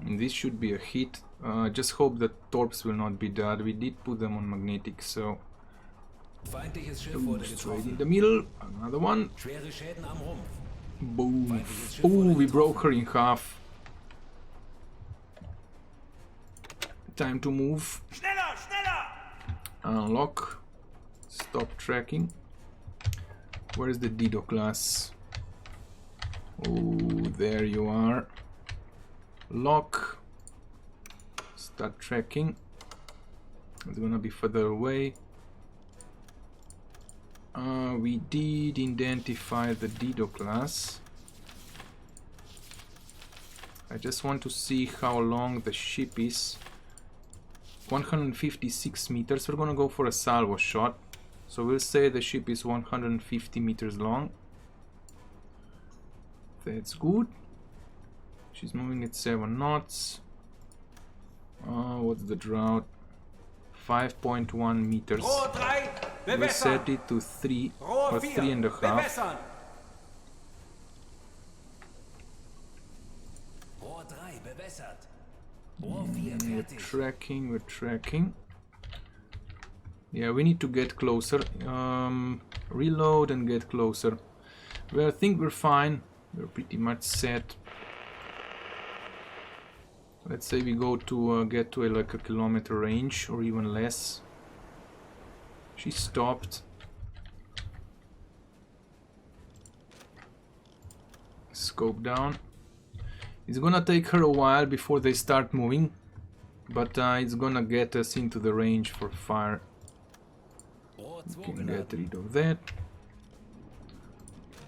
And this should be a hit. Just hope the torps will not be dead. We did put them on magnetic, so... Feindliches Schiff wurde Straight in getroffen. the middle. Another one. Schwere Schäden am Rumpf. Boom. Oh, we broke her in half. Time to move. Schneller, schneller! Unlock. Stop tracking. Where's the Dido class? Oh, there you are. Lock. Start tracking. It's gonna be further away. We did identify the Dido class. I just want to see how long the ship is. 156 meters. We're gonna go for a salvo shot. So we'll say the ship is 150 meters long. That's good. She's moving at 7 knots. What's the drought? 5.1 meters. Rohr 3, We'll bewässern! set it to 3 or Rohr 3.5. 4, bewässern! Rohr 3 bewässert. Rohr 4 We're fertig. tracking, we're tracking. Yeah, we need to get closer. Reload and get closer. Well, I think we're fine. We're pretty much set. Let's say we go to get to like a kilometer range or even less. She stopped. Scope down. It's gonna take her a while before they start moving, but it's gonna get us into the range for fire. Rohr 2 Can get geladen. rid of that.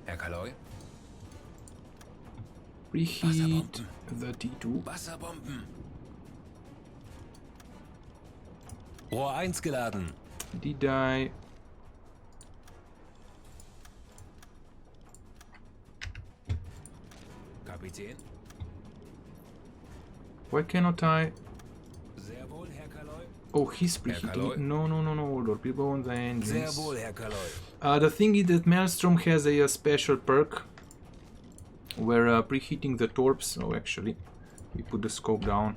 Herr Kaloi. Preheat the T2. Wasserbomben. Rohr 1 geladen. Did I? Kapitän. Why cannot I? Sehr wohl, Herr Kaloi. Oh, he's preheating Kaloi. it. No, no, no, no, order. We go on the Sehr engines. wohl, Herr Kaloi. The thing is that Maelstrom has a special perk where preheating the torps, oh actually, we put the scope down,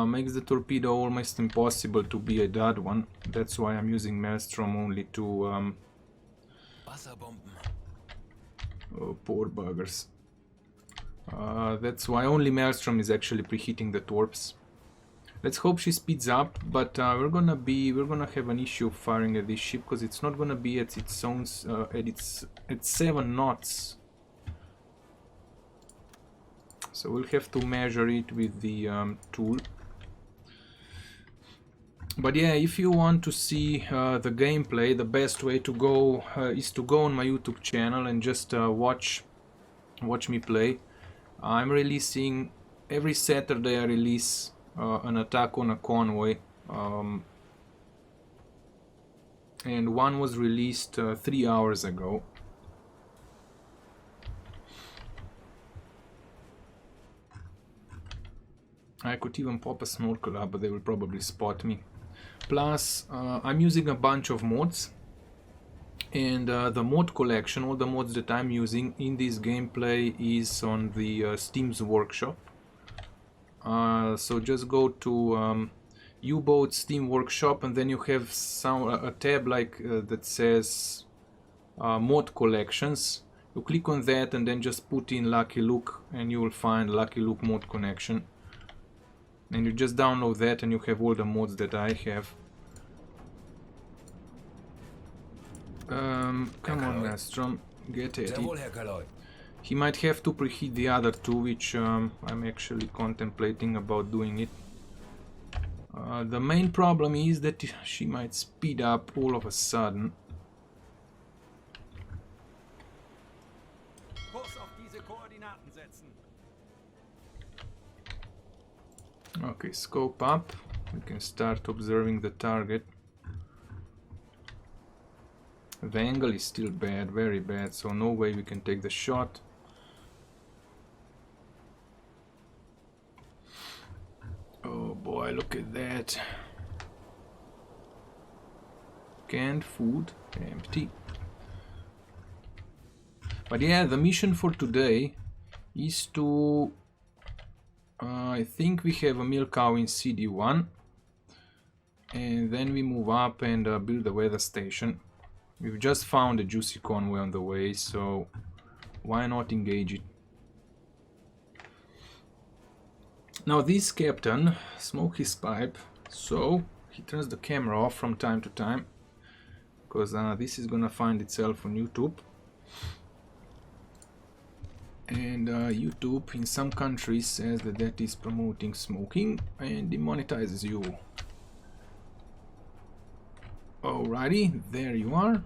makes the torpedo almost impossible to be a dead one. That's why I'm using Maelstrom only to... Wasserbomben. Oh, poor buggers. That's why only Maelstrom is actually preheating the torps. Let's hope she speeds up, but we're gonna have an issue firing at this ship because it's not gonna be at its own at 7 knots. So we'll have to measure it with the tool. But yeah, if you want to see the gameplay, the best way to go is to go on my YouTube channel and just watch me play. I'm releasing every Saturday I release an attack on a convoy, and one was released 3 hours ago. I could even pop a snorkel up, but they will probably spot me. Plus, I'm using a bunch of mods, and the mod collection, all the mods that I'm using in this gameplay is on the Steam's workshop. So just go to U-Boat Steam Workshop, and then you have a tab like that says mod collections. You click on that and then just put in Lucky Luke, and you will find Lucky Luke mod collection. And you just download that and you have all the mods that I have. Come on, Nastrom, get at it. He might have to preheat the other two, which I'm actually contemplating about doing it. The main problem is that she might speed up all of a sudden. Okay, scope up. We can start observing the target. The angle is still bad, very bad, so no way we can take the shot. Oh boy, look at that. Canned food, empty. But yeah, the mission for today is to... I think we have a milk cow in CD1. And then we move up and build a weather station. We've just found a juicy convoy on the way, so why not engage it? Now this captain smoked his pipe, so he turns the camera off from time to time, because this is gonna find itself on YouTube. And YouTube in some countries says that that is promoting smoking and demonetizes you. Alrighty, there you are.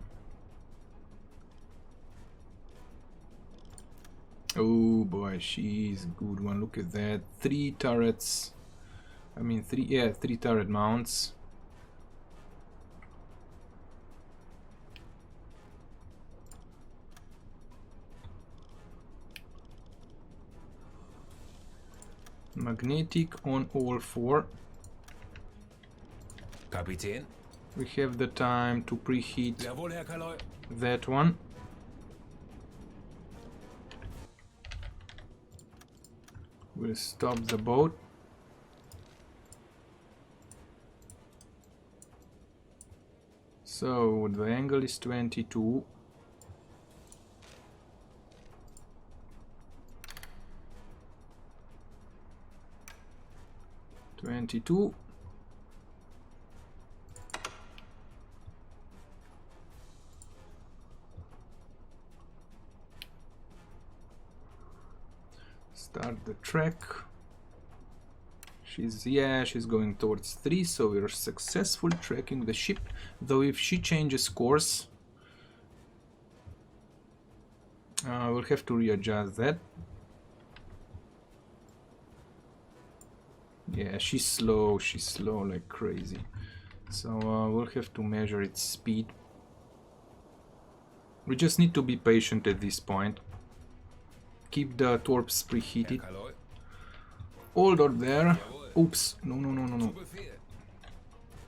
Oh boy, she's a good one. Look at that. 3 turrets. I mean, 3 turret mounts. Magnetic on all 4. Kapitän. We have the time to preheat that one. We'll stop the boat. So the angle is 22. Start the track. She's going towards 3, so we're successfully tracking the ship. Though if she changes course, we'll have to readjust that. Yeah, she's slow like crazy. So we'll have to measure its speed. We just need to be patient at this point. Keep the torps preheated. Hold on there. Oops. No.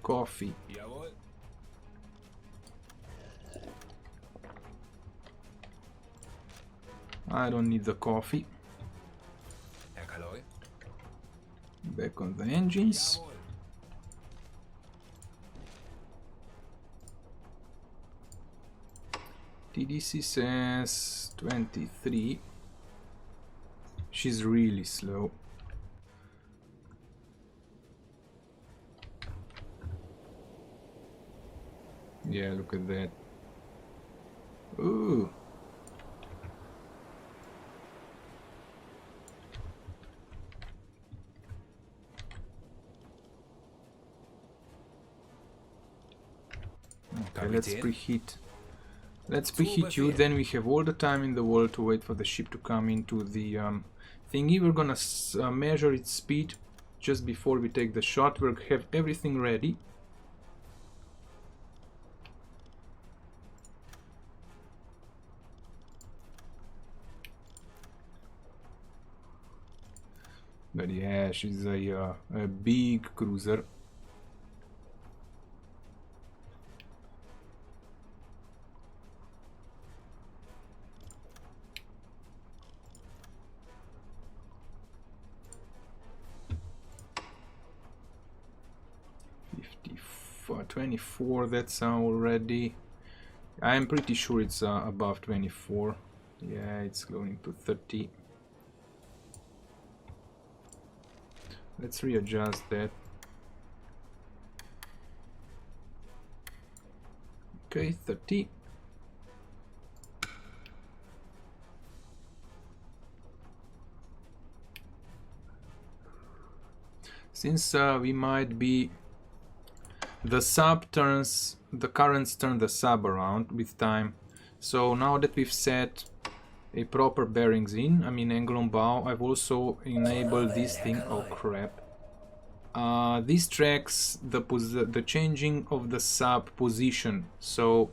Coffee. I don't need the coffee. Back on the engines. TDC says 23. She's really slow. Yeah, look at that. Ooh. Okay, let's preheat. Let's preheat you, then we have all the time in the world to wait for the ship to come into the thingy. We're gonna measure its speed just before we take the shot. We'll have everything ready. But yeah, she's a big cruiser. For 24, that's already. I'm pretty sure it's above 24. Yeah, it's going to 30. Let's readjust that. Okay, 30. Since we might be, the sub turns, the currents turn the sub around with time. So now that we've set a proper bearings in, I mean angle on bow, I've also enabled this thing. Oh crap. This tracks the changing of the sub position. So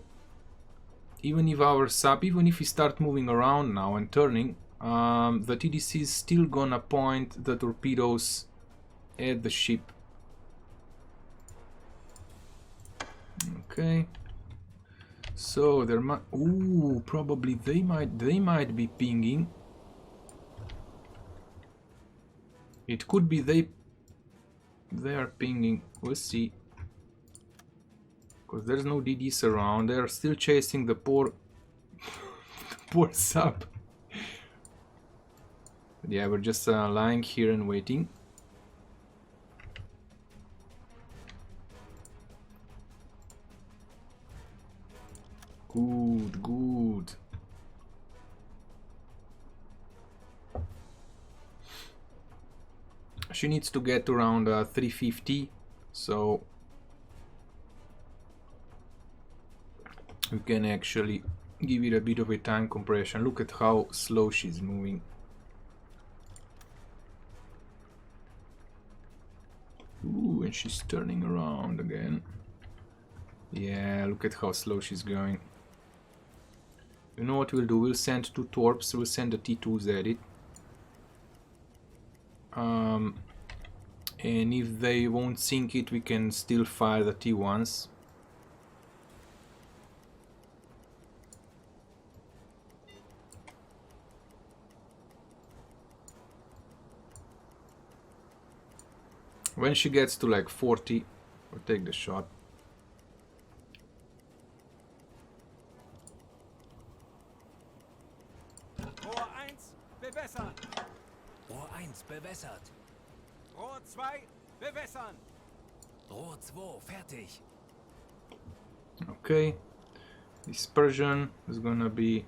even if our sub, even if we start moving around now and turning, the TDC is still gonna point the torpedoes at the ship. Okay. So there might, ooh, probably they might be pinging. It could be they are pinging. We'll see. Because there's no DDs around. They are still chasing the poor poor sub. But yeah, we're just lying here and waiting. Good, good. She needs to get around 350, so we can actually give it a bit of a time compression. Look at how slow she's moving. Ooh, and she's turning around again. Yeah, look at how slow she's going. You know what we'll do? We'll send 2 torps, we'll send the T2s at it. And if they won't sink it, we can still fire the T1s. When she gets to like 40, we'll take the shot. Rohr 1 bewässern. Rohr 1 bewässert. Rohr 2 bewässern. Rohr 2 fertig. Okay, dispersion is gonna be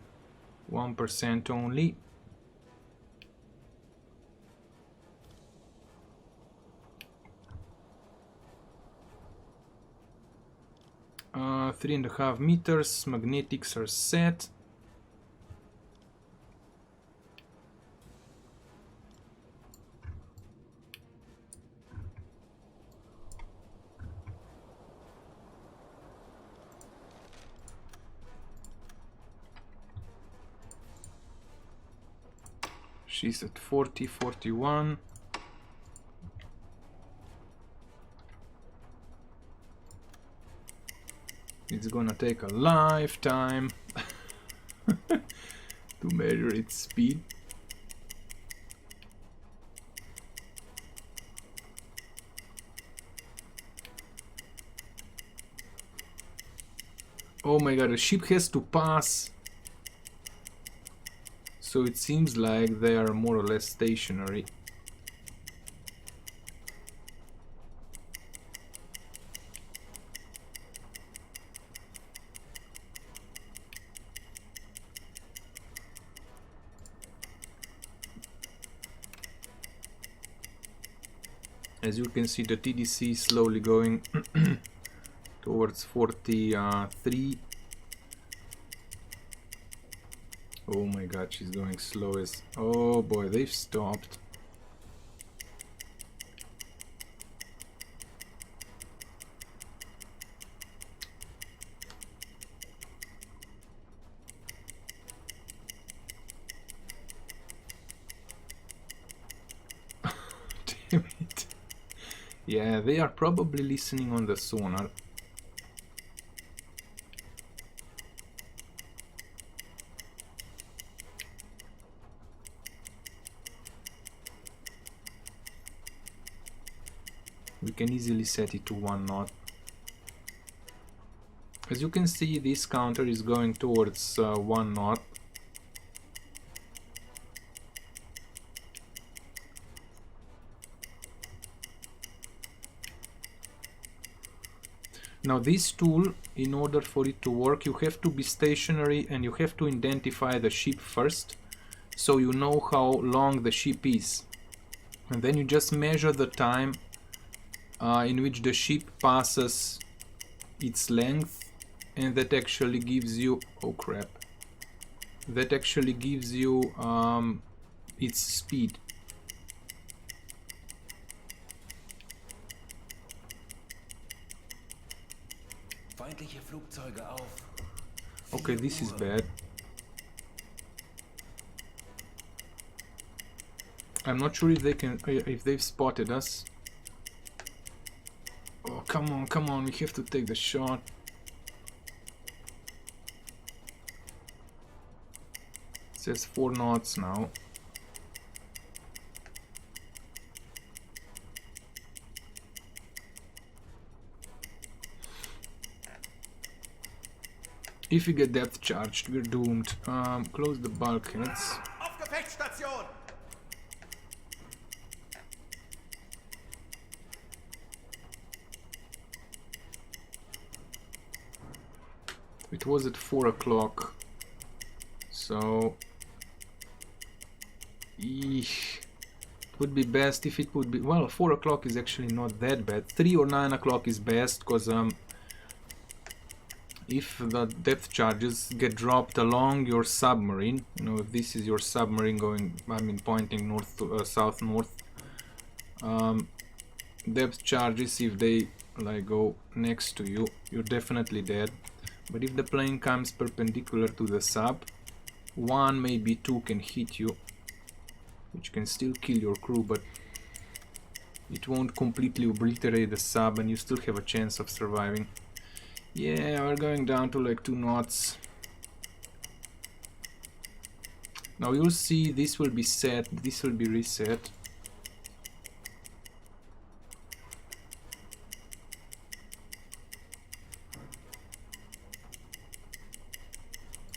1% only. Uh, 3.5 meters, magnetics are set. She's at 40, 41. It's gonna take a lifetime to measure its speed. Oh my god, the ship has to pass. So it seems like they are more or less stationary. As you can see, the TDC is slowly going towards 43. Oh my god, she's going slow as... Oh boy, they've stopped. Damn it. Yeah, they are probably listening on the sonar. We can easily set it to 1 knot. As you can see, this counter is going towards 1 knot. Now this tool, in order for it to work, you have to be stationary and you have to identify the ship first, so you know how long the ship is. And then you just measure the time in which the ship passes its length, and that actually gives you... oh crap. That actually gives you its speed. Feindliche Flugzeuge auf. Okay, this is bad. I'm not sure if they can, if they've spotted us. Oh, come on, we have to take the shot. It says 4 knots now. If we get depth charged, we're doomed. Close the bulkheads. Auf Gefechtsstation! It was at 4 o'clock, so eesh. It would be best if it would be, well, 4 o'clock is actually not that bad. 3 or 9 o'clock is best, because if the depth charges get dropped along your submarine, you know, if this is your submarine going, I mean, pointing north to south north, depth charges, if they like go next to you, you're definitely dead. But if the plane comes perpendicular to the sub, 1 maybe 2 can hit you, which can still kill your crew, but it won't completely obliterate the sub and you still have a chance of surviving. Yeah, we're going down to like 2 knots. Now you'll see this will be set, this will be reset.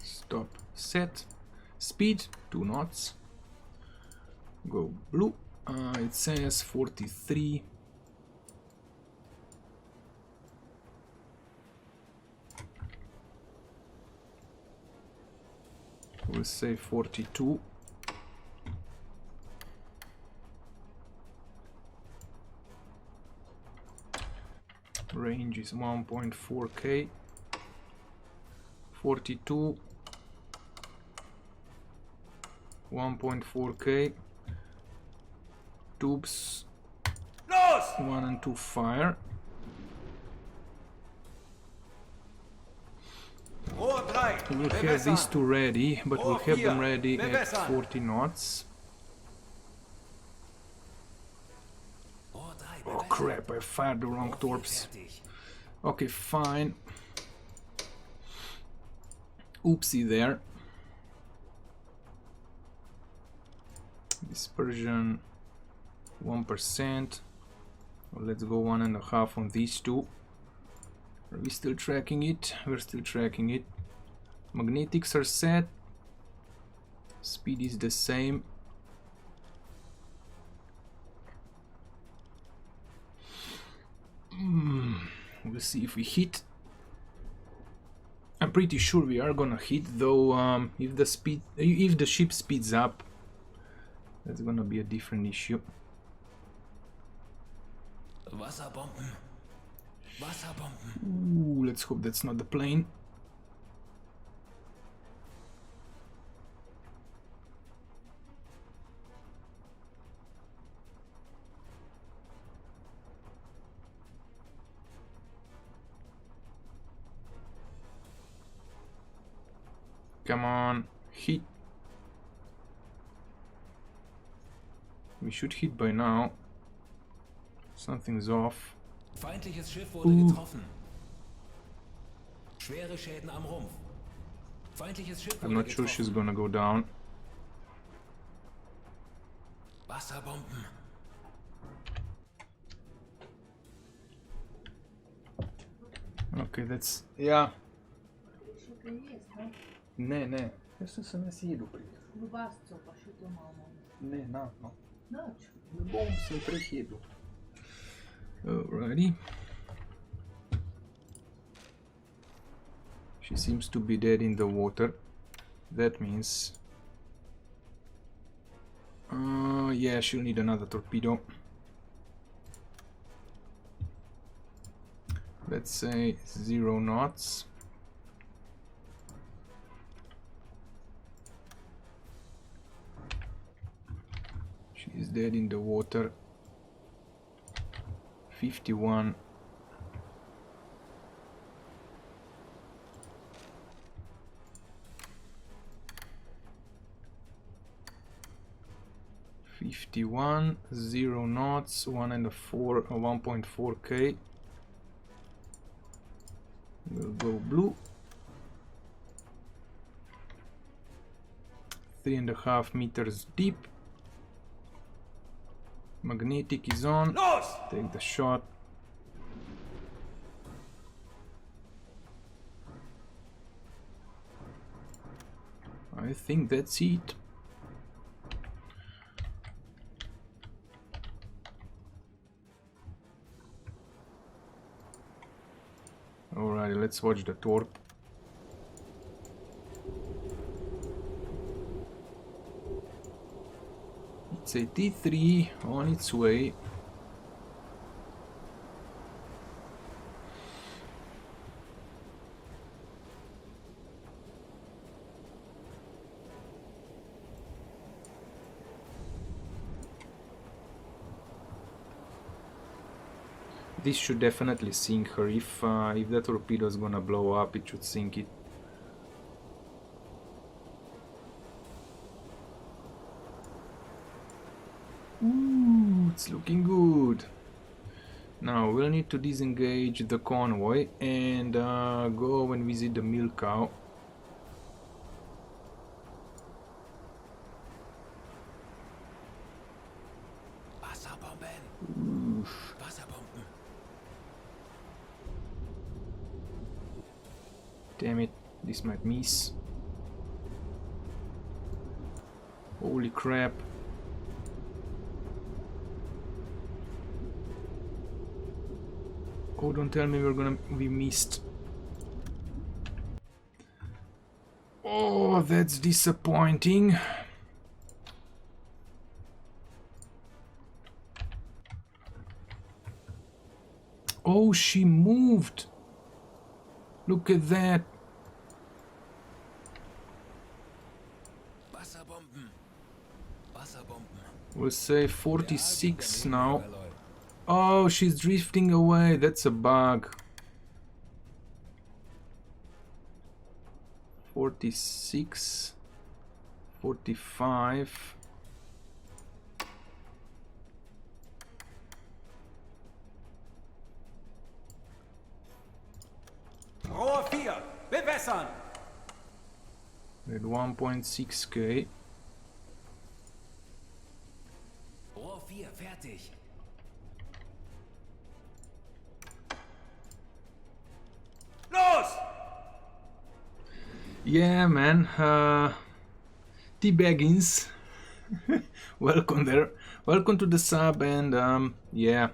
Stop, set, speed 2 knots. Go blue. It says 43. We'll say 42. Range is 1.4k. 42. 1.4k. Tubes. Los! 1 and 2 fire. Rohr 3. We'll have these 2 ready, but we'll have them ready at 40 knots. Oh crap, I fired the wrong torps. Okay, fine. Oopsie there. Dispersion 1%. Well, let's go 1.5 on these 2. Are we still tracking it? We're still tracking it. Magnetics are set. Speed is the same. We'll see if we hit. I'm pretty sure we are gonna hit, though. If the ship speeds up, that's gonna be a different issue. Wasserbomben. Wasserbomben. Ooh, let's hope that's not the plane. Come on, hit. We should hit by now. Something's off. Feindliches Schiff wurde getroffen. Schwere Schäden am Rumpf. Feindliches Schiff I'm wurde not sure she's getroffen. gonna go down. Wasserbomben. Okay, that's... Yeah. Ne. Jaz sem ne jedel prije. Ljubastico pa še to imamo. Ne, no. Noč. Ne bom sem prejedel. Alrighty. She seems to be dead in the water. That means... yeah, she'll need another torpedo. Let's say 0 knots. She's dead in the water. 51. $51, 0 knots, 1.4K. We'll go blue. 3.5 meters deep. Magnetic is on. Los! Take the shot. I think that's it. Alright, let's watch the torp. It's a T3 on its way. This should definitely sink her. If the torpedo is gonna blow up, it should sink it. Ooh, it's looking good. Now we'll need to disengage the convoy and go and visit the milk cow. Wasserbomben. Oof. Wasserbomben. Damn it, this might miss. Holy crap. Oh, don't tell me we missed. Oh, that's disappointing. Oh, she moved. Look at that. Wasserbomben. Wasserbomben. We'll say 46 now. Oh, she's drifting away. That's a bug. 46, 45. Rohr 4, bewässern! At 1.6K. Rohr 4 fertig. Los! Yeah, man. T Baggins. Welcome there. Welcome to the sub and yeah,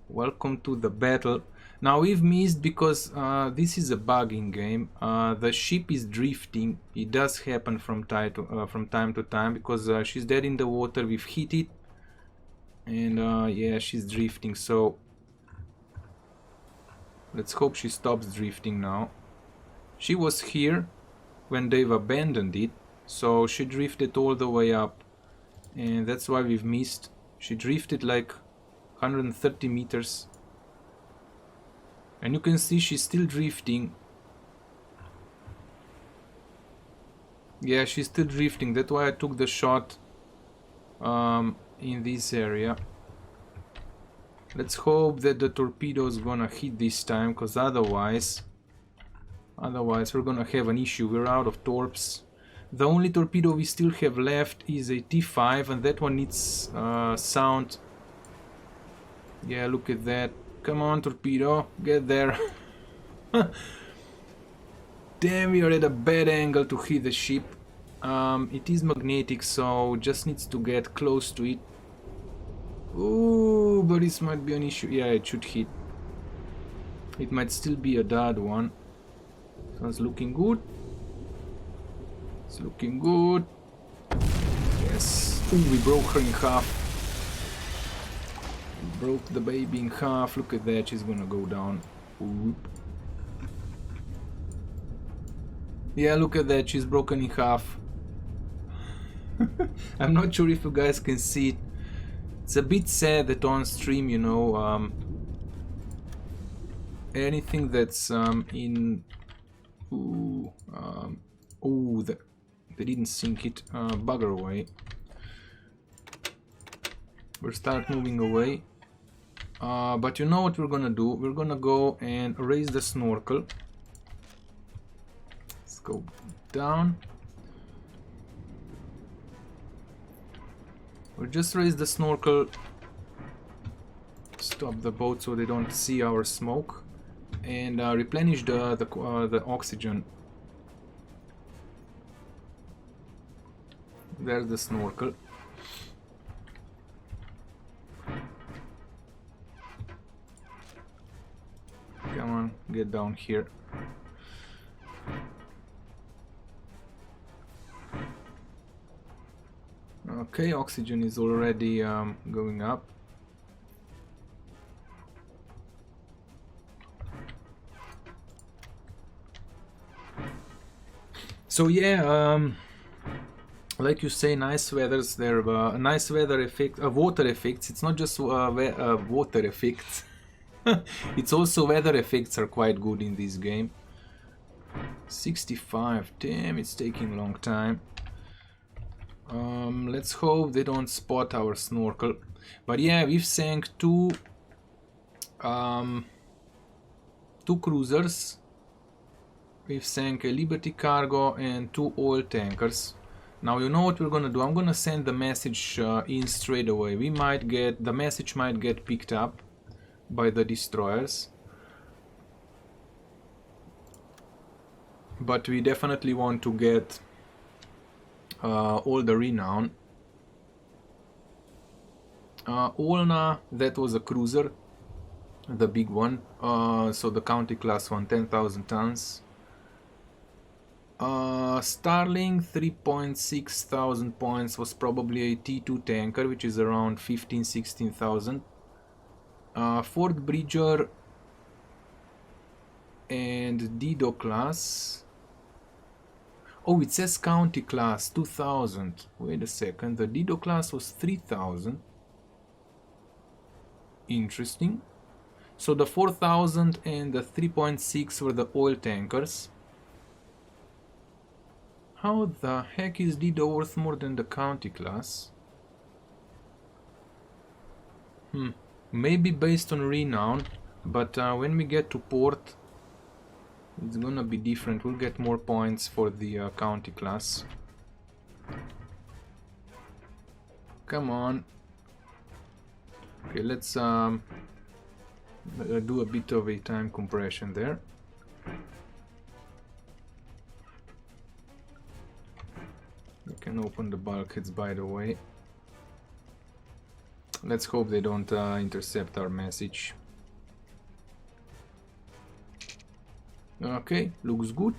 welcome to the battle. Now we've missed because this is a bug in game. The ship is drifting. It does happen from time to time because she's dead in the water. We've hit it, and yeah, she's drifting. So let's hope she stops drifting now. She was here when they've abandoned it, so she drifted all the way up, and that's why we've missed. She drifted like 130 meters. And you can see she's still drifting. Yeah, she's still drifting. That's why I took the shot in this area. Let's hope that the torpedo is gonna hit this time, because otherwise we're gonna have an issue. We're out of torps. The only torpedo we still have left is a T5, and that one needs sound. Yeah, look at that. Come on, torpedo, get there. Damn, we are at a bad angle to hit the ship. It is magnetic, so just needs to get close to it. Ooh, but this might be an issue. Yeah, it should hit. It might still be a dud one. So it's looking good. It's looking good. Yes. Ooh, we broke her in half. We broke the baby in half. Look at that. She's gonna go down. Ooh. Yeah, look at that. She's broken in half. I'm not sure if you guys can see it. It's a bit sad that on stream, you know, anything that's in... Ooh, they didn't sink it. Bugger away. We'll start moving away. But you know what we're gonna do? We're gonna go and raise the snorkel. Let's go down. We'll just raise the snorkel. Stop the boat so they don't see our smoke. And replenish the oxygen. There's the snorkel. Come on, get down here. Okay, oxygen is already going up. So yeah, like you say, nice weathers there. Nice weather effect, water effects. It's not just water effects. It's also weather effects are quite good in this game. 65. Damn, it's taking a long time. Let's hope they don't spot our snorkel. But yeah, we've sank two cruisers. We've sank a Liberty cargo and 2 oil tankers. Now you know what we're gonna do. I'm gonna send the message in straight away. The message might get picked up by the destroyers. But we definitely want to get all the renown. Olna, that was a cruiser, the big one. So the county class one, 10,000 tons. Starling, 3.6 thousand points, was probably a T2 tanker, which is around 15,000-16,000. Fort Bridger and Dido class. Oh, it says county class 2,000. Wait a second, the Dido class was 3,000. Interesting. So the 4,000 and the 3.6 were the oil tankers. How the heck is Dido worth more than the county class? Maybe based on renown, but when we get to port, it's gonna be different. We'll get more points for the county class. Come on. Okay, let's do a bit of a time compression there. We can open the bulkheads, by the way. Let's hope they don't intercept our message. Okay, looks good.